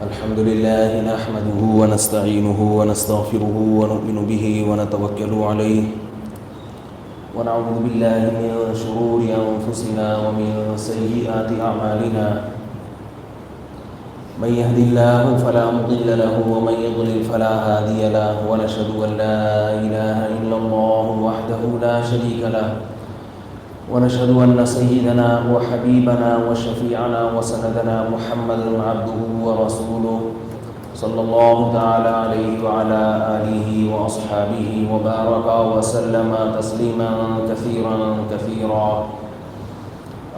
الحمد لله نحمده ونستعينه ونستغفره ونؤمن به ونتوكل عليه ونعوذ بالله من شرور أنفسنا ومن سيئات أعمالنا من يهد الله فلا مضل له ومن يضلل فلا هادي له ونشهد أن لا إله إلا الله وحده لا شريك له ونشهد أن سيدنا وحبيبنا وشفيعنا وسندنا محمد عبده ورسوله صلى الله تعالى عليه وعلى آله وأصحابه وبارك وسلم تسليما كثيرا كثيرا.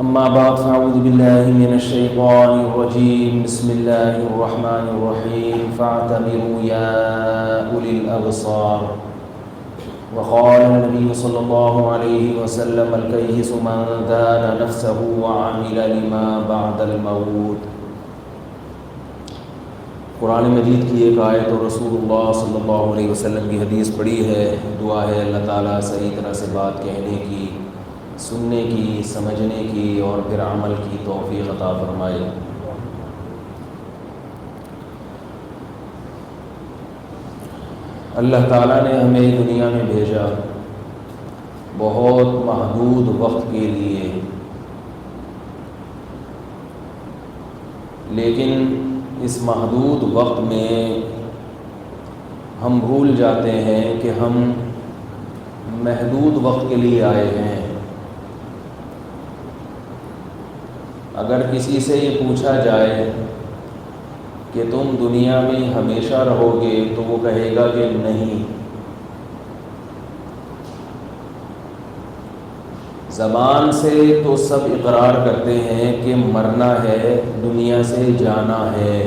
أما بعد فأعوذ بالله من الشيطان الرجيم. بسم الله الرحمن الرحيم. فاعتبروا يا أولي الأبصار. وقال النبي صلى الله عليه وسلم الكيس من دان نفسه وعمل لما بعد الموت. قرآن مجید کی ایک آیت اور رسول اللہ صلی اللہ علیہ وسلم کی حدیث پڑھی ہے. دعا ہے اللہ تعالیٰ صحیح طرح سے بات کہنے کی، سننے کی، سمجھنے کی اور پھر عمل کی توفیق عطا فرمائے. اللہ تعالیٰ نے ہمیں دنیا میں بھیجا بہت محدود وقت کے لیے، لیکن اس محدود وقت میں ہم بھول جاتے ہیں کہ ہم محدود وقت کے لیے آئے ہیں. اگر کسی سے یہ پوچھا جائے کہ تم دنیا میں ہمیشہ رہو گے تو وہ کہے گا کہ نہیں. زبان سے تو سب اقرار کرتے ہیں کہ مرنا ہے، دنیا سے جانا ہے،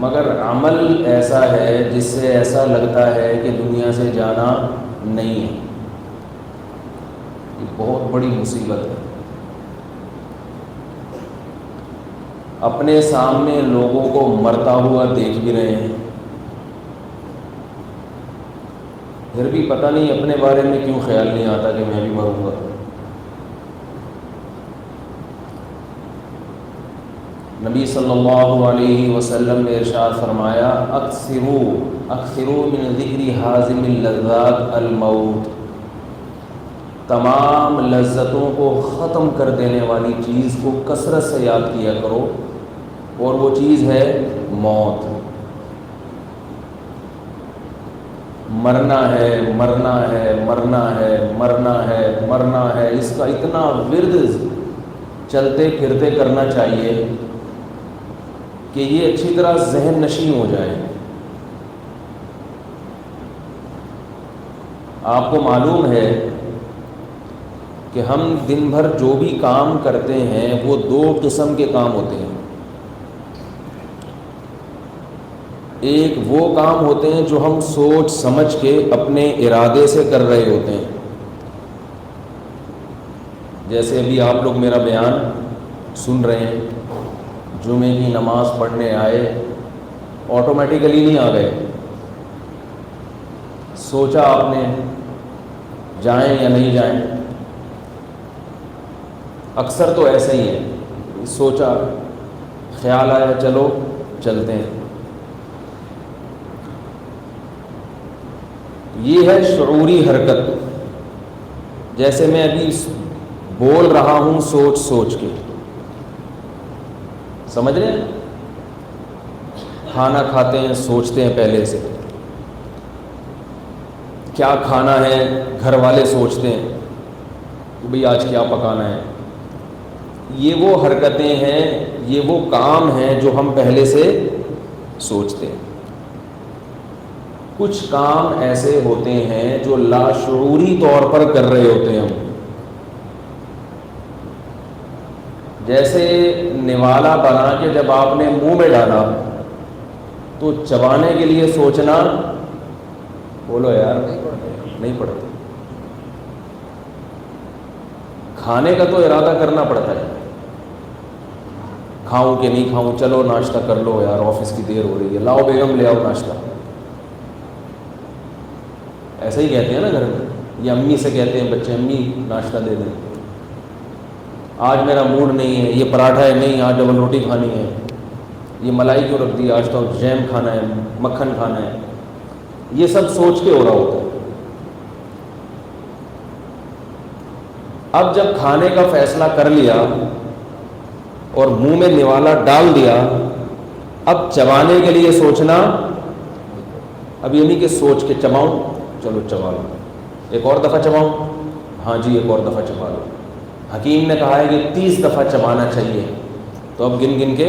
مگر عمل ایسا ہے جس سے ایسا لگتا ہے کہ دنیا سے جانا نہیں ہے. یہ بہت بڑی مصیبت ہے. اپنے سامنے لوگوں کو مرتا ہوا دیکھ بھی رہے ہیں، پھر بھی پتہ نہیں اپنے بارے میں کیوں خیال نہیں آتا کہ میں بھی مروں گا. نبی صلی اللہ علیہ وسلم نے ارشاد فرمایا اکثروا من ذکر حازم اللذات الموت. تمام لذتوں کو ختم کر دینے والی چیز کو کثرت سے یاد کیا کرو، اور وہ چیز ہے موت. مرنا ہے، مرنا ہے، مرنا ہے، مرنا ہے، مرنا ہے. اس کا اتنا ورد چلتے پھرتے کرنا چاہیے کہ یہ اچھی طرح ذہن نشین ہو جائے. آپ کو معلوم ہے کہ ہم دن بھر جو بھی کام کرتے ہیں وہ دو قسم کے کام ہوتے ہیں. ایک وہ کام ہوتے ہیں جو ہم سوچ سمجھ کے اپنے ارادے سے کر رہے ہوتے ہیں. جیسے ابھی آپ لوگ میرا بیان سن رہے ہیں، جمعے کی نماز پڑھنے آئے، آٹومیٹیکلی نہیں آ گئے. سوچا آپ نے جائیں یا نہیں جائیں. اکثر تو ایسا ہی ہے، سوچا، خیال آیا، چلو چلتے ہیں. یہ ہے شعوری حرکت. جیسے میں ابھی بول رہا ہوں سوچ سوچ کے، سمجھ رہے ہیں؟ کھانا کھاتے ہیں سوچتے ہیں پہلے سے کیا کھانا ہے، گھر والے سوچتے ہیں کہ بھئی آج کیا پکانا ہے. یہ وہ حرکتیں ہیں، یہ وہ کام ہیں جو ہم پہلے سے سوچتے ہیں. کچھ کام ایسے ہوتے ہیں جو لاشعوری طور پر کر رہے ہوتے ہیں ہم. جیسے نوالا بنا کے جب آپ نے منہ میں ڈالا تو چبانے کے لیے سوچنا، بولو یار، نہیں پڑتا. کھانے کا تو ارادہ کرنا پڑتا ہے، کھاؤں کہ نہیں کھاؤں، چلو ناشتہ کر لو یار، آفس کی دیر ہو رہی ہے، لاؤ بیگم لے آؤ ناشتہ. ایسا ہی کہتے ہیں نا گھر میں، یا امی سے کہتے ہیں بچے، امی ناشتہ دے دیں. آج میرا موڈ نہیں ہے، یہ پراٹھا ہے نہیں، آج ڈبل روٹی کھانی ہے، یہ ملائی کیوں رکھ دی، آج تو جیم کھانا ہے، مکھن کھانا ہے. یہ سب سوچ کے ہو رہا ہوتا ہے. اب جب کھانے کا فیصلہ کر لیا اور منہ میں نوالا ڈال دیا، اب چبانے کے لیے سوچنا. اب یہ نہیں کہ سوچ کے چباؤں، چلو چبا لو، ایک اور دفعہ چباؤں، ہاں جی ایک اور دفعہ چبا لو. حکیم نے کہا ہے کہ 30 دفعہ چبانا چاہیے. تو اب گن گن کے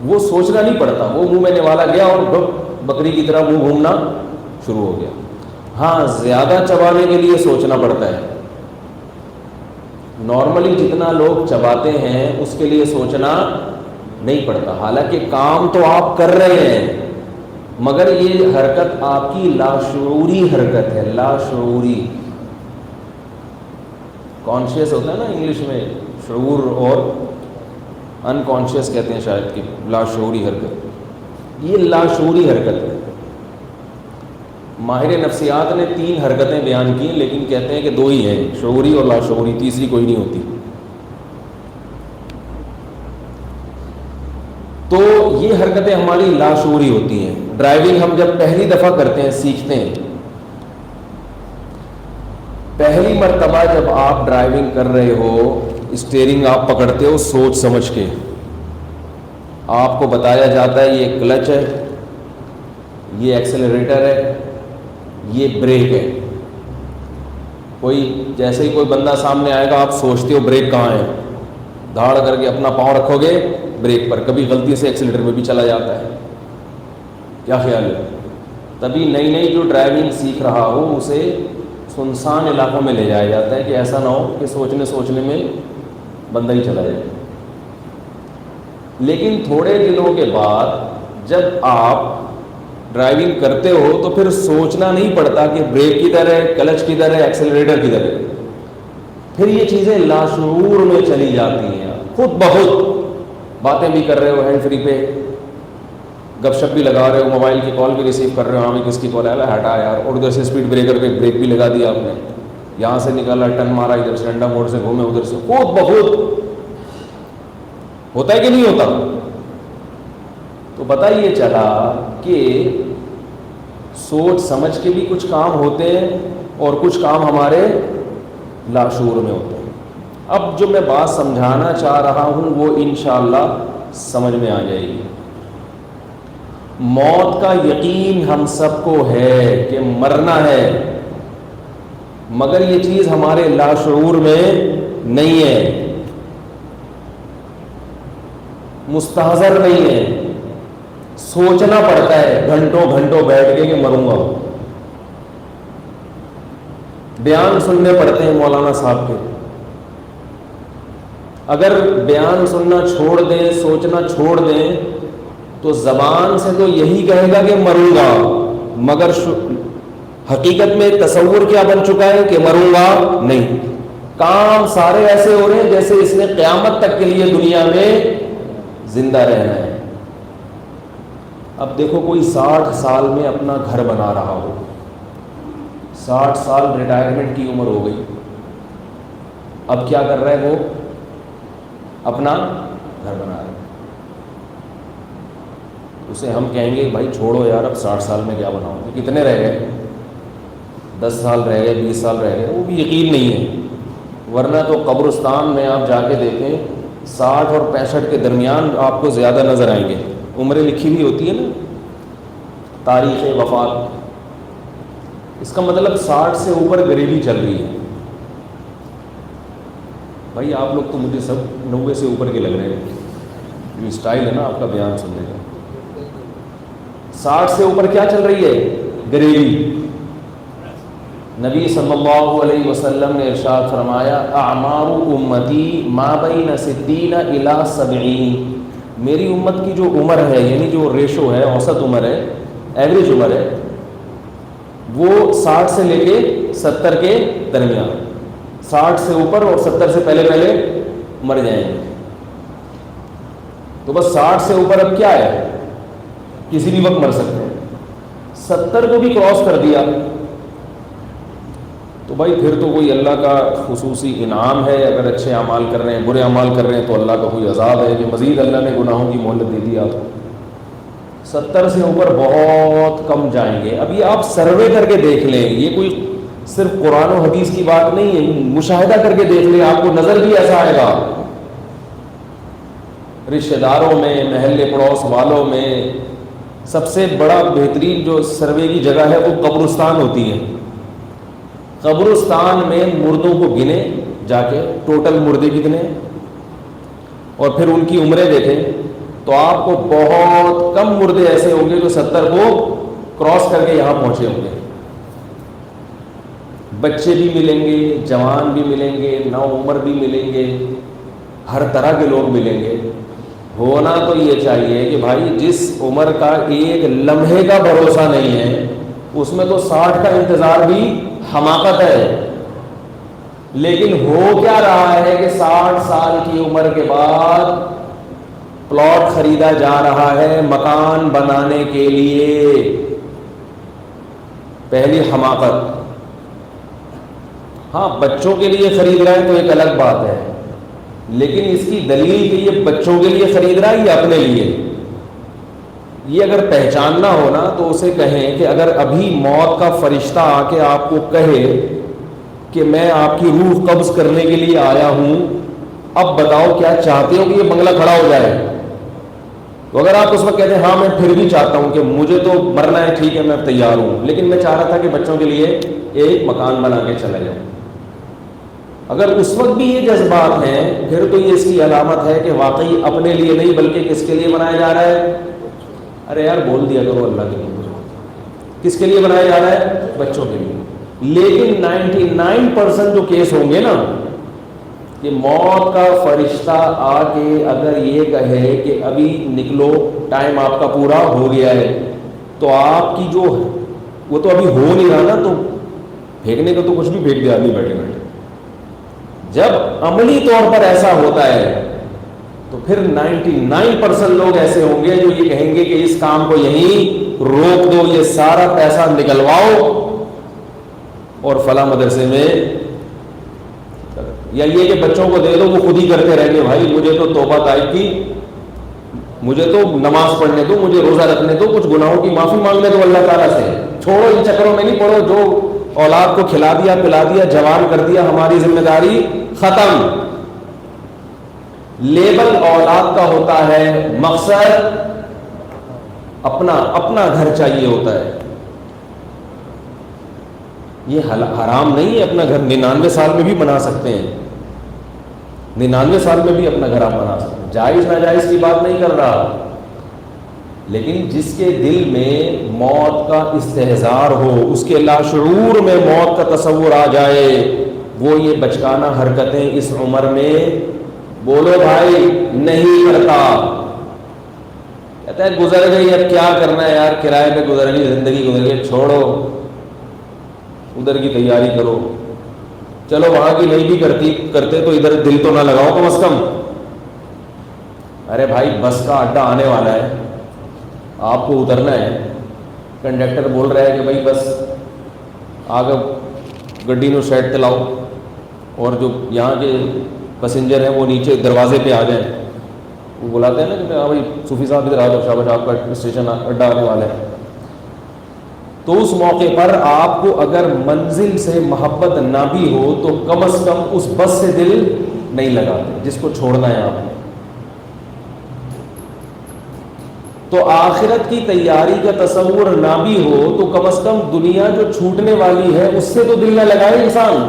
وہ سوچنا نہیں پڑتا، وہ منہ میں نوالا گیا اور بکری کی طرح منہ گھومنا شروع ہو گیا. ہاں زیادہ چبانے کے لیے سوچنا پڑتا ہے. نارملی جتنا لوگ چباتے ہیں اس کے لیے سوچنا نہیں پڑتا، حالانکہ کام تو آپ کر رہے ہیں مگر یہ حرکت آپ کی لاشعوری حرکت ہے. لاشعوری، کانشیس ہوتا ہے نا انگلش میں، شعور اور انکانشیس کہتے ہیں شاید، کہ لاشعوری حرکت. یہ لاشعوری حرکت ہے. ماہر نفسیات نے 3 حرکتیں بیان کی لیکن کہتے ہیں کہ 2 ہی ہیں، شعوری اور لاشعوری، تیسری کوئی نہیں ہوتی. تو یہ حرکتیں ہماری لاشعوری ہوتی ہیں. ڈرائیونگ ہم جب پہلی دفعہ کرتے ہیں، سیکھتے ہیں، پہلی مرتبہ جب آپ ڈرائیونگ کر رہے ہو، اسٹیئرنگ آپ پکڑتے ہو سوچ سمجھ کے. آپ کو بتایا جاتا ہے یہ کلچ ہے، یہ ایکسیلریٹر ہے، یہ بریک ہے. کوئی جیسے ہی کوئی بندہ سامنے آئے گا آپ سوچتے ہو بریک کہاں ہے، دھاڑ کر کے اپنا پاؤں رکھو گے بریک پر. کبھی غلطی سے ایکسیلریٹر میں بھی چلا جاتا ہے. کیا خیال ہے؟ تبھی نئی جو ڈرائیونگ سیکھ رہا ہو اسے سنسان علاقوں میں لے جایا جاتا ہے کہ ایسا نہ ہو کہ سوچنے میں بندہ ہی چلا جائے. لیکن تھوڑے دنوں کے بعد جب آپ ڈرائیونگ کرتے ہو تو پھر سوچنا نہیں پڑتا کہ بریک کدھر ہے، کلچ کدھر ہے، ایکسیلریٹر کدھر ہے. پھر یہ چیزیں لاشعور میں چلی جاتی ہیں. خود بخود باتیں بھی کر رہے ہو ہینڈ فری پہ، گپ شپ بھی لگا رہے ہو، موبائل کی کال بھی ریسیو کر رہے ہو، ہاں کس کی کال ہے، ہٹا یار، اور ادھر سے اسپیڈ بریکر پہ بریک بھی لگا دیا آپ نے، یہاں سے نکالا ٹرن مارا، ادھر سے ڈنڈا موڑ سے گھومے، ادھر سے. خود بخود ہوتا ہے کہ نہیں ہوتا؟ تو پتہ یہ چلا کہ سوچ سمجھ کے بھی کچھ کام ہوتے ہیں اور کچھ کام ہمارے لاشعور میں ہوتے ہیں. اب جو میں بات سمجھانا چاہ رہا ہوں وہ انشاءاللہ سمجھ میں آ جائے گی. موت کا یقین ہم سب کو ہے کہ مرنا ہے، مگر یہ چیز ہمارے لاشعور میں نہیں ہے، مستحضر نہیں ہے. سوچنا پڑتا ہے گھنٹوں گھنٹوں بیٹھ کے کہ مروں گا. بیان سننے پڑتے ہیں مولانا صاحب کے. اگر بیان سننا چھوڑ دیں، سوچنا چھوڑ دیں تو زبان سے تو یہی کہے گا کہ مروں گا، مگر حقیقت میں تصور کیا بن چکا ہے کہ مروں گا نہیں. کام سارے ایسے ہو رہے ہیں جیسے اس نے قیامت تک کے لیے دنیا میں زندہ رہنا ہے. اب دیکھو کوئی 60 سال میں اپنا گھر بنا رہا ہو، 60 سال ریٹائرمنٹ کی عمر ہو گئی، اب کیا کر رہا ہے وہ؟ اپنا گھر بنا رہا ہے. اسے ہم کہیں گے بھائی چھوڑو یار، اب 60 سال میں کیا بناؤ گے، کتنے رہ گئے، 10 سال رہ گئے، 20 سال رہ گئے، وہ بھی یقین نہیں ہے. ورنہ تو قبرستان میں آپ جا کے دیکھیں 60 اور 65 کے درمیان آپ کو زیادہ نظر آئیں گے. عمریں لکھی ہوئی ہوتی ہے نا، تاریخ وفات. اس کا مطلب 60 سے اوپر غریبی چل رہی ہے. بھائی آپ لوگ تو مجھے سب 90 سے اوپر کے لگ رہے ہیں، جو اسٹائل ہے نا آپ کا بیان سننے کا. 60 سے اوپر کیا چل رہی ہے؟ غریبی. نبی صلی اللہ علیہ وسلم نے ارشاد فرمایا اعمار امتی ما بین 60 الی 70. میری امت کی جو عمر ہے، یعنی جو ریشو ہے، اوسط عمر ہے، ایوریج عمر ہے، وہ 60 سے لے کے 70 کے درمیان. 60 سے اوپر اور 70 سے پہلے مر جائیں گے. تو بس 60 سے اوپر اب کیا ہے، کسی بھی وقت مر سکتے ہیں. 70 کو بھی کراس کر دیا تو بھائی پھر تو کوئی اللہ کا خصوصی انعام ہے، اگر اچھے اعمال کر رہے ہیں، برے اعمال کر رہے ہیں تو اللہ کا کوئی عذاب ہے کہ مزید اللہ نے گناہوں کی مہلت دے دی آپ کو۔ 70 سے اوپر بہت کم جائیں گے۔ اب یہ آپ سروے کر کے دیکھ لیں، یہ کوئی صرف قرآن و حدیث کی بات نہیں ہے، مشاہدہ کر کے دیکھ لیں، آپ کو نظر بھی ایسا آئے گا۔ رشتہ داروں میں، محلے پڑوس والوں میں سب سے بڑا بہترین جو سروے کی جگہ ہے وہ قبرستان ہوتی ہے۔ قبرستان میں مردوں کو گنے جا کے، ٹوٹل مردے کتنے، اور پھر ان کی عمریں دیکھیں تو آپ کو بہت کم مردے ایسے ہوں گے جو 70 کو کراس کر کے یہاں پہنچے ہوں گے۔ بچے بھی ملیں گے، جوان بھی ملیں گے، نو عمر بھی ملیں گے، ہر طرح کے لوگ ملیں گے۔ ہونا تو یہ چاہیے کہ بھائی جس عمر کا ایک لمحے کا بھروسہ نہیں ہے، اس میں تو 60 کا انتظار بھی حماقت ہے۔ لیکن ہو کیا رہا ہے کہ 60 سال کی عمر کے بعد پلاٹ خریدا جا رہا ہے مکان بنانے کے لیے۔ پہلی حماقت۔ ہاں بچوں کے لیے خرید رہا ہے تو ایک الگ بات ہے، لیکن اس کی دلیل کہ یہ بچوں کے لیے خرید رہا ہے یا اپنے لیے، یہ اگر پہچاننا ہونا تو اسے کہیں کہ اگر ابھی موت کا فرشتہ آ کے آپ کو کہے کہ میں آپ کی روح قبض کرنے کے لیے آیا ہوں، اب بتاؤ کیا چاہتے ہو کہ یہ بنگلہ کھڑا ہو جائے؟ تو اگر آپ اس وقت کہتے ہیں ہاں میں پھر بھی چاہتا ہوں کہ مجھے تو مرنا ہے، ٹھیک ہے میں تیار ہوں، لیکن میں چاہ رہا تھا کہ بچوں کے لیے ایک مکان بنا کے چلا جاؤں، اگر اس وقت بھی یہ جذبات ہیں پھر تو یہ اس کی علامت ہے کہ واقعی اپنے لیے نہیں بلکہ کس کے لیے بنایا جا رہا ہے؟ ارے یار بول دیا کرو اللہ کے لیے۔ کس کے لیے بنایا جا رہا ہے؟ بچوں کے لیے۔ لیکن 99% جو کیس ہوں گے نا کہ موت کا فرشتہ آ کے اگر یہ کہے کہ ابھی نکلو، ٹائم آپ کا پورا ہو گیا ہے، تو آپ کی جو وہ تو ابھی ہو نہیں رہا نا، تو پھینکنے کا تو کچھ بھی پھینک دیا آدمی بیٹھے بیٹھے۔ جب عملی طور پر ایسا ہوتا ہے تو پھر 99% لوگ ایسے ہوں گے جو یہ کہیں گے کہ اس کام کو یہیں روک دو، یہ سارا پیسہ نکلواؤ اور فلاں مدرسے میں، یا یہ کہ بچوں کو دے دو وہ خود ہی کرتے رہیں گے۔ بھائی مجھے تو توبہ طائب کی، مجھے تو نماز پڑھنے دو، مجھے روزہ رکھنے دو، کچھ گناہوں کی معافی مانگنے دو اللہ تعالیٰ سے، چھوڑو ان چکروں میں نہیں پڑو۔ جو اولاد کو کھلا دیا پلا دیا جوان کر دیا، ہماری ذمہ داری ختم۔ لیبل اولاد کا ہوتا ہے، مقصد اپنا گھر چاہیے ہوتا ہے۔ یہ حرام نہیں ہے اپنا گھر، 99 سال میں بھی بنا سکتے ہیں، 99 سال میں بھی اپنا گھر آپ بنا سکتے ہیں، جائز ناجائز کی بات نہیں کر رہا، لیکن جس کے دل میں موت کا استحضار ہو، اس کے لاشعور میں موت کا تصور آ جائے، وہ یہ بچکانہ حرکتیں اس عمر میں بولو بھائی نہیں کرتا۔ کہتا ہے گزر گئی اب کیا کرنا ہے یار، کرائے پہ گزر گئی زندگی، گزر گئی، چھوڑو ادھر کی تیاری کرو، چلو وہاں کی نہیں بھی کرتے تو ادھر دل تو نہ لگاؤ کم از کم۔ ارے بھائی بس کا اڈا آنے والا ہے، آپ کو اترنا ہے، کنڈکٹر بول رہا ہے کہ بھائی بس آگے گڈی نو سائڈ تے لاؤ، اور جو یہاں کے پیسنجر ہیں وہ نیچے دروازے پہ آ جائیں، وہ بلاتے ہیں نا کہ ہاں بھائی صوفی صاحب ادھر آ جاؤ، شاباش آپ کا اسٹیشن اڈا آنے والا ہے۔ تو اس موقع پر آپ کو اگر منزل سے محبت نہ بھی ہو تو کم از کم اس بس سے دل نہیں لگاتے جس کو چھوڑنا ہے آپ نے۔ تو آخرت کی تیاری کا تصور نہ بھی ہو تو کم از کم دنیا جو چھوٹنے والی ہے اس سے تو دل نہ لگائے انسان۔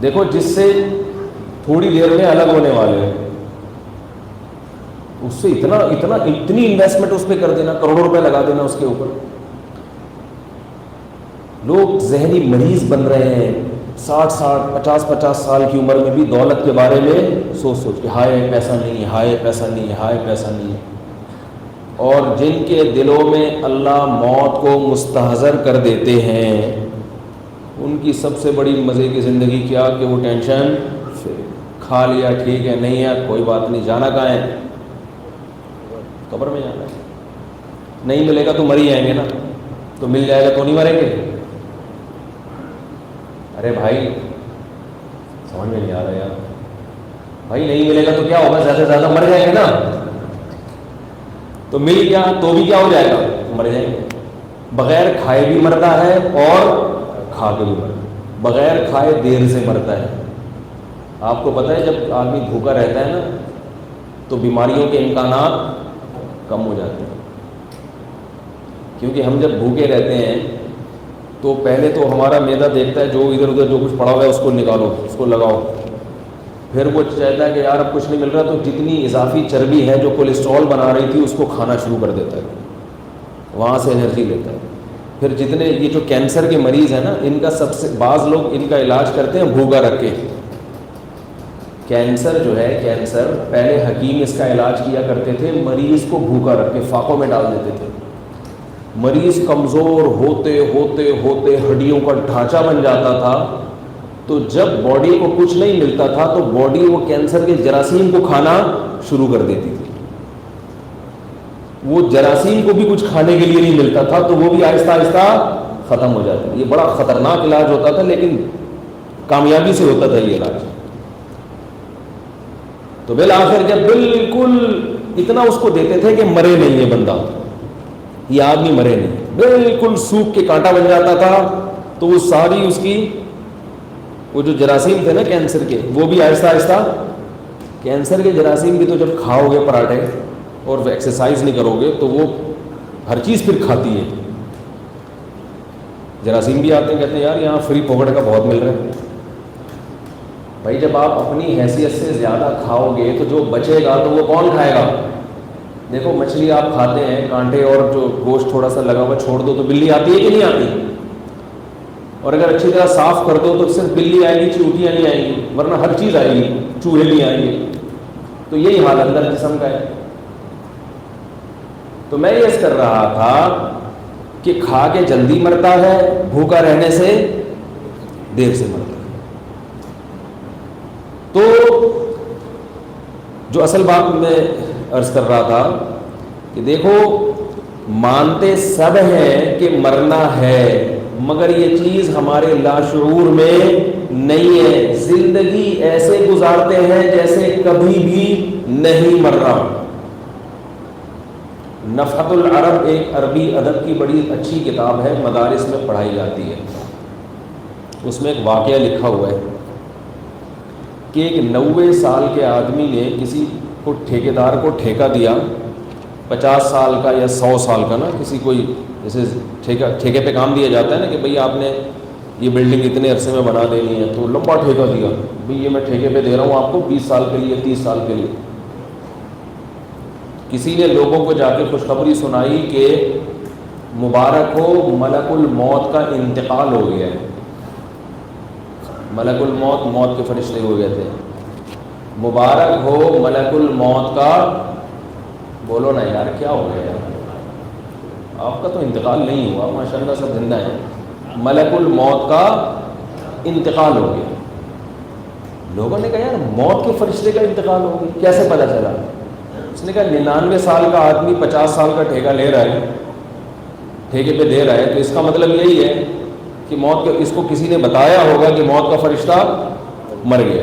دیکھو جس سے تھوڑی دیر میں الگ ہونے والے ہیں، اس سے اتنی انویسٹمنٹ اس پہ کر دینا، کروڑوں روپے لگا دینا اس کے اوپر۔ لوگ ذہنی مریض بن رہے ہیں، 50 سال کی عمر میں بھی دولت کے بارے میں سوچ کے ہائے پیسہ نہیں، ہائے پیسہ نہیں، ہائے پیسہ نہیں۔ اور جن کے دلوں میں اللہ موت کو مستحضر کر دیتے ہیں، ان کی سب سے بڑی مزے کی زندگی کیا کہ وہ ٹینشن کھا لیا، ٹھیک ہے نہیں ہے کوئی بات نہیں، جانا کہاں ہے؟ قبر میں جانا ہے، نہیں ملے گا تو مر ہی جائیں گے نا، تو مل جائے گا تو نہیں مریں گے؟ ارے بھائی سمجھ میں نہیں آ رہا یار. بھائی نہیں ملے گا تو کیا ہوگا؟ زیادہ سے زیادہ مر جائیں گے نا. تو مل گیا تو بھی کیا ہو جائے گا؟ مر جائیں گے. بغیر کھائے بھی مرتا ہے اور کھا کے بھی مرتا ہے. بغیر کھائے دیر سے مرتا ہے. آپ کو پتہ ہے جب آدمی بھوکا رہتا ہے نا تو بیماریوں کے امکانات کم ہو جاتے ہیں. کیونکہ ہم جب بھوکے رہتے ہیں تو پہلے تو ہمارا معدہ دیکھتا ہے جو ادھر ادھر جو کچھ پڑا ہوا ہے اس کو نکالو، اس کو لگاؤ. پھر وہ چاہتا ہے کہ یار اب کچھ نہیں مل رہا تو جتنی اضافی چربی ہے جو کولیسٹرول بنا رہی تھی اس کو کھانا شروع کر دیتا ہے، وہاں سے انرجی لیتا ہے. پھر جتنے یہ جو کینسر کے مریض ہیں نا ان کا سب سے بعض لوگ ان کا علاج کرتے ہیں بھوکا رکھ کے. کینسر جو ہے کینسر پہلے حکیم اس کا علاج کیا کرتے تھے مریض کو بھوکا رکھ کے فاقوں میں ڈال دیتے تھے. مریض کمزور ہوتے ہوتے ہوتے ہڈیوں کا ڈھانچہ بن جاتا تھا تو جب باڈی کو کچھ نہیں ملتا تھا تو باڈی وہ کینسر کے جراثیم کو کھانا شروع کر دیتی تھی. وہ جراثیم کو بھی کچھ کھانے کے لیے نہیں ملتا تھا تو وہ بھی آہستہ آہستہ ختم ہو جاتا. یہ بڑا خطرناک علاج ہوتا تھا لیکن کامیابی سے ہوتا تھا یہ علاج. تو بالآخر جب بالکل اتنا اس کو دیتے تھے کہ مرے نہیں ہے بندہ، یہ آدمی مرے نہیں، بالکل سوکھ کے کانٹا بن جاتا تھا تو وہ ساری اس کی وہ جو جراثیم تھے نا کینسر کے وہ بھی آہستہ آہستہ. کینسر کے جراثیم بھی تو جب کھاؤ گے پراٹھے اور ایکسرسائز نہیں کرو گے تو وہ ہر چیز پھر کھاتی ہے. جراثیم بھی آتے ہیں کہتے ہیں یار یہاں فری پوکٹ کا بہت مل رہا ہے. بھائی جب آپ اپنی حیثیت سے زیادہ کھاؤ گے تو جو بچے گا تو وہ کون کھائے گا؟ دیکھو مچھلی آپ کھاتے ہیں کانٹے اور جو گوشت تھوڑا سا لگا ہوا چھوڑ دو تو بلی آتی ہے کہ نہیں آتی؟ اور اگر اچھی طرح صاف کر دو تو صرف بلی آئے گی، چیونٹیاں نہیں آئیں گی، ورنہ ہر چیز آئے گی، چوہے بھی آئیں گے. تو یہی حال اندر جسم کا ہے. تو میں یہ کر رہا تھا کہ کھا کے جلدی مرتا ہے، بھوکا رہنے سے دیر سے مرتا ہے. تو جو اصل بات میں عرض کر رہا تھا کہ دیکھو مانتے سب ہیں کہ مرنا ہے مگر یہ چیز ہمارے لاشعور میں نہیں ہے. زندگی ایسے گزارتے ہیں جیسے کبھی بھی نہیں مر رہا. نفحۃ العرب ایک عربی ادب کی بڑی اچھی کتاب ہے، مدارس میں پڑھائی جاتی ہے. اس میں ایک واقعہ لکھا ہوا ہے کہ ایک 90 سال کے آدمی نے کسی کو ٹھیکیدار کو ٹھیکہ دیا 50 سال کا یا 100 سال کا نا، کسی کوئی جیسے ٹھیکے پہ کام دیا جاتا ہے نا کہ بھئی آپ نے یہ بلڈنگ اتنے عرصے میں بنا دینی ہے تو لمبا ٹھیکہ دیا، بھئی یہ میں ٹھیکے پہ دے رہا ہوں آپ کو 20 سال کے لیے 30 سال کے لیے. کسی نے لوگوں کو جا کے خوشخبری سنائی کہ مبارک ہو ملک الموت کا انتقال ہو گیا ہے. ملک الموت موت کے فرشتے ہو گئے تھے. مبارک ہو ملک الموت کا، بولو نا یار کیا ہو گیا یار، آپ کا تو انتقال نہیں ہوا، ماشاءاللہ سب زندہ ہیں. ملک الموت کا انتقال ہو گیا. لوگوں نے کہا یار موت کے فرشتے کا انتقال ہو گیا، کیسے پتہ چلا؟ اس نے کہا 99 سال کا آدمی 50 سال کا ٹھیکہ لے رہا ہے، ٹھیکے پہ دے رہا ہے، تو اس کا مطلب یہی ہے کہ موت کے اس کو کسی نے بتایا ہوگا کہ موت کا فرشتہ مر گیا.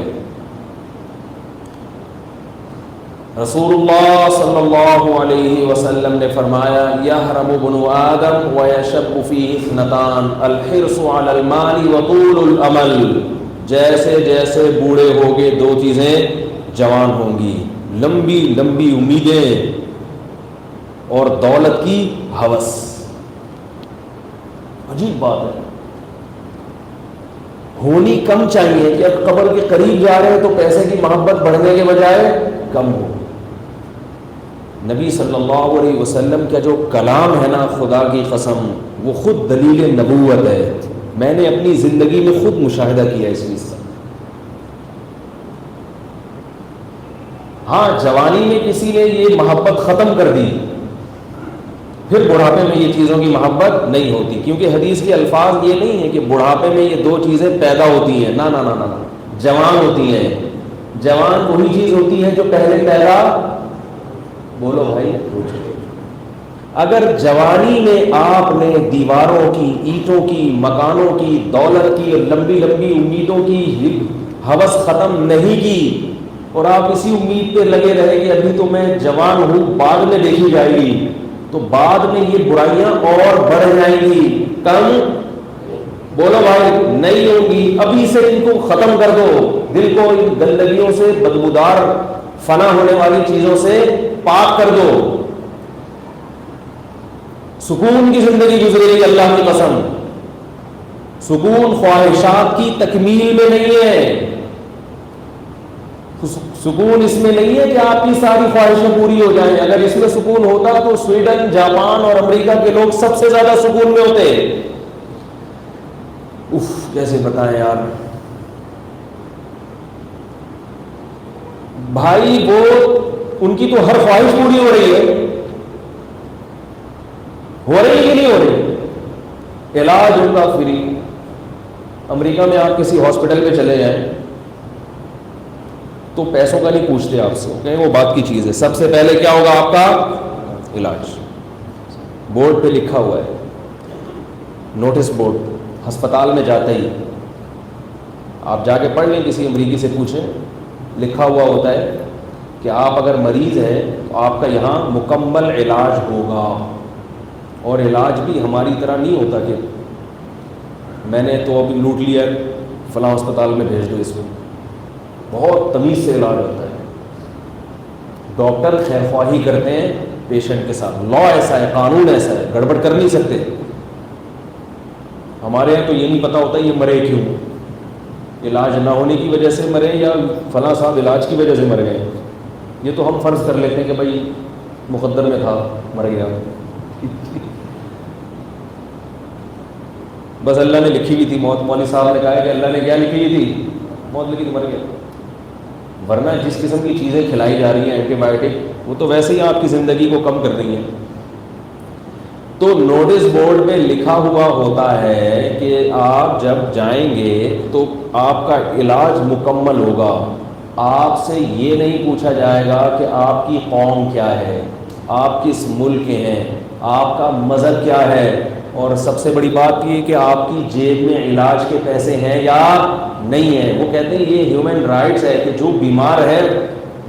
رسول اللہ صلی اللہ علیہ وسلم نے فرمایا یحرم ابن آدم ویشب فیہ اثنتان الحرص علی المال وطول الامل. جیسے جیسے بوڑھے ہوگے دو چیزیں جوان ہوں گی، لمبی لمبی امیدیں اور دولت کی ہوس. عجیب بات ہے، ہونی کم چاہیے کہ اب قبر کے قریب جا رہے ہیں تو پیسے کی محبت بڑھنے کے بجائے کم ہو. نبی صلی اللہ علیہ وسلم کا جو کلام ہے نا خدا کی قسم وہ خود دلیل نبوت ہے. میں نے اپنی زندگی میں خود مشاہدہ کیا اس چیز کا. ہاں جوانی میں کسی نے یہ محبت ختم کر دی، پھر بڑھاپے میں یہ چیزوں کی محبت نہیں ہوتی، کیونکہ حدیث کے الفاظ یہ نہیں ہے کہ بڑھاپے میں یہ دو چیزیں پیدا ہوتی ہیں، نہ جوان ہوتی ہیں. جوان وہی چیز ہوتی ہے جو پہلے پیدا، بولو بھائی، اگر جوانی میں آپ نے دیواروں کی، اینٹوں کی، مکانوں کی، دولت کی اور لمبی لمبی امیدوں کی ہوس ختم نہیں کی اور آپ اسی امید پہ لگے رہے کہ ابھی تو میں جوان ہوں، بعد میں دیکھی جائے گی، تو بعد میں یہ برائیاں اور بڑھ جائیں گی، کم بولو بھائی نہیں ہوگی۔ ابھی سے ان کو ختم کر دو، دل کو ان گندگیوں سے، بدبودار فنا ہونے والی چیزوں سے پاک کر دو۔ سکون کی زندگی گزرے گی اللہ کی قسم۔ سکون خواہشات کی تکمیل میں نہیں ہے، سکون اس میں نہیں ہے کہ آپ کی ساری خواہشیں پوری ہو جائیں۔ اگر اس میں سکون ہوتا تو سویڈن، جاپان اور امریکہ کے لوگ سب سے زیادہ سکون میں ہوتے۔ اف کیسے بتائیں یار بھائی، وہ ان کی تو ہر خواہش پوری ہو رہی ہے، ہو رہی کہ نہیں ہو رہی؟ علاج ان کا فری۔ امریکہ میں آپ کسی ہاسپٹل میں چلے جائیں تو پیسوں کا نہیں پوچھتے آپ سے، کہ وہ بات کی چیز ہے، سب سے پہلے کیا ہوگا آپ کا علاج۔ بورڈ پہ لکھا ہوا ہے، نوٹس بورڈ، ہسپتال میں جاتے ہی آپ جا کے پڑھ لیں، کسی امریکی سے پوچھیں، لکھا ہوا ہوتا ہے کہ آپ اگر مریض ہیں تو آپ کا یہاں مکمل علاج ہوگا۔ اور علاج بھی ہماری طرح نہیں ہوتا کہ میں نے تو ابھی لوٹ لیا فلاں اسپتال میں بھیج دو اس کو، بہت تمیز سے علاج ہوتا ہے۔ ڈاکٹر خیر خواہی کرتے ہیں پیشنٹ کے ساتھ، لا ایسا ہے، قانون ایسا ہے، گڑبڑ کر نہیں سکتے۔ ہمارے یہاں تو یہ نہیں پتہ ہوتا یہ مرے کیوں، علاج نہ ہونے کی وجہ سے مرے یا فلاں صاحب علاج کی وجہ سے مر گئے، یہ تو ہم فرض کر لیتے ہیں کہ بھائی مقدر میں تھا مر گیا، بس اللہ نے لکھی ہوئی تھی موت۔ مولوی صاحب نے کہا کہ اللہ نے کیا لکھی ہوئی تھی؟ موت لکھی تھی، مر گیا۔ ورنہ جس قسم کی چیزیں کھلائی جا رہی ہیں اینٹی بایوٹک، وہ تو ویسے ہی آپ کی زندگی کو کم کر رہی ہیں۔ تو نوٹس بورڈ میں لکھا ہوا ہوتا ہے کہ آپ جب جائیں گے تو آپ کا علاج مکمل ہوگا، آپ سے یہ نہیں پوچھا جائے گا کہ آپ کی قوم کیا ہے، آپ کس ملک کے ہیں، آپ کا مذہب کیا ہے، اور سب سے بڑی بات یہ کہ آپ کی جیب میں علاج کے پیسے ہیں یا نہیں ہیں۔ وہ کہتے ہیں یہ ہیومن رائٹس ہے کہ جو بیمار ہے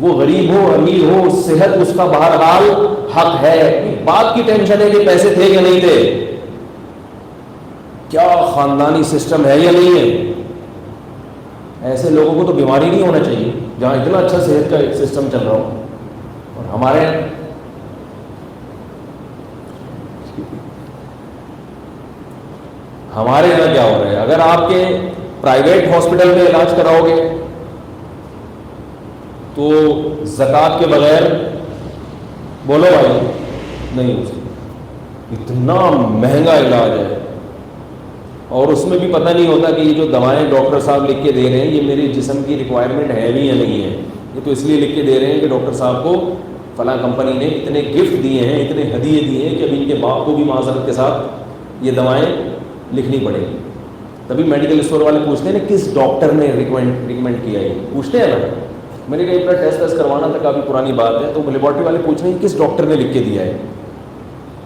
وہ غریب ہو امیر ہو، صحت اس کا بہرحال حق ہے۔ بات کی ٹینشن ہے کہ پیسے تھے یا نہیں تھے، کیا خاندانی سسٹم ہے یا نہیں ہے۔ ایسے لوگوں کو تو بیماری نہیں ہونا چاہیے جہاں اتنا اچھا صحت کا سسٹم چل رہا ہو۔ اور ہمارے یہاں کیا ہو رہا ہے، اگر آپ کے پرائیویٹ ہاسپٹل میں علاج کراؤ گے تو زکوٰۃ کے بغیر بولو بھائی نہیں ہو سکتا، اتنا مہنگا علاج ہے۔ اور اس میں بھی پتہ نہیں ہوتا کہ یہ جو دوائیں ڈاکٹر صاحب لکھ کے دے رہے ہیں یہ میری جسم کی ریکوائرمنٹ ہے بھی یا نہیں ہے۔ یہ تو اس لیے لکھ کے دے رہے ہیں کہ ڈاکٹر صاحب کو فلاں کمپنی نے اتنے گفٹ دیے ہیں، اتنے ہدیے دیے ہیں کہ اب ان کے باپ کو بھی معذرت کے ساتھ یہ دوائیں لکھنی پڑے گی۔ تبھی میڈیکل اسٹور والے پوچھتے ہیں نا کس ڈاکٹر نے ریکمینڈ کیا ہے، پوچھتے ہیں نا۔ میں نے کہا اتنا ٹیسٹ کروانا تھا، کافی پرانی بات ہے، تو لیبارٹری والے پوچھ رہے ہیں کس ڈاکٹر نے لکھ کے دیا ہے۔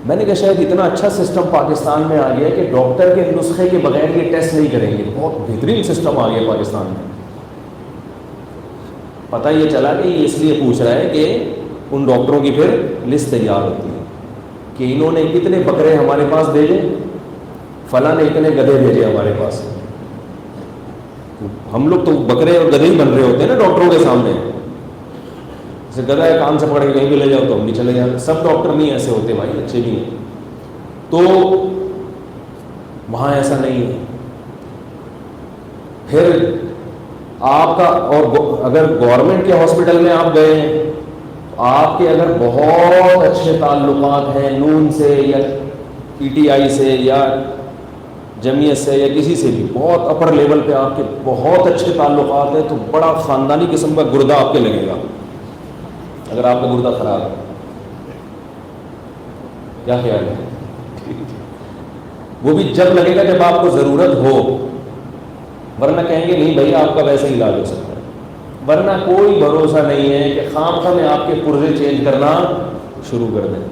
میں نے کہا شاید اتنا اچھا سسٹم پاکستان میں آ گیا کہ ڈاکٹر کے نسخے کے بغیر یہ ٹیسٹ نہیں کریں گے، بہت بہترین سسٹم آ گیا پاکستان میں۔ پتہ یہ چلا کہ یہ اس لیے پوچھ رہا ہے کہ ان ڈاکٹروں کی پھر لسٹ تیار ہوتی ہے کہ انہوں نے کتنے بکرے ہمارے پاس بھیجے، فلاں نے اتنے گدھے بھیجے ہمارے پاس۔ ہم لوگ تو بکرے اور گدھے ہی بن رہے ہوتے ہیں نا ڈاکٹروں کے سامنے، جیسے گدھا ہے کان سے پکڑ کے کہیں بھی لے جاؤ تو ہم بھی چلے جاتے۔ سب ڈاکٹر نہیں ایسے ہوتے بھائی، اچھے بھی ہیں، تو وہاں ایسا نہیں ہے۔ پھر آپ کا، اور اگر گورنمنٹ کے ہاسپٹل میں آپ گئے ہیں تو آپ کے اگر بہت اچھے تعلقات ہیں نون سے یا پی ٹی آئی سے یا جمعیت سے یا کسی سے بھی، بہت اپر لیول پہ آپ کے بہت اچھے تعلقات ہیں، تو بڑا خاندانی قسم کا گردہ آپ کے لگے گا اگر آپ کا گردہ خراب ہے۔ کیا خیال ہے؟ وہ بھی جب لگے گا جب آپ کو ضرورت ہو، ورنہ کہیں گے نہیں بھائی آپ کا ویسے ہی علاج ہو سکتا ہے۔ ورنہ کوئی بھروسہ نہیں ہے کہ خام خواہ میں آپ کے پرزے چینج کرنا شروع کر دیں۔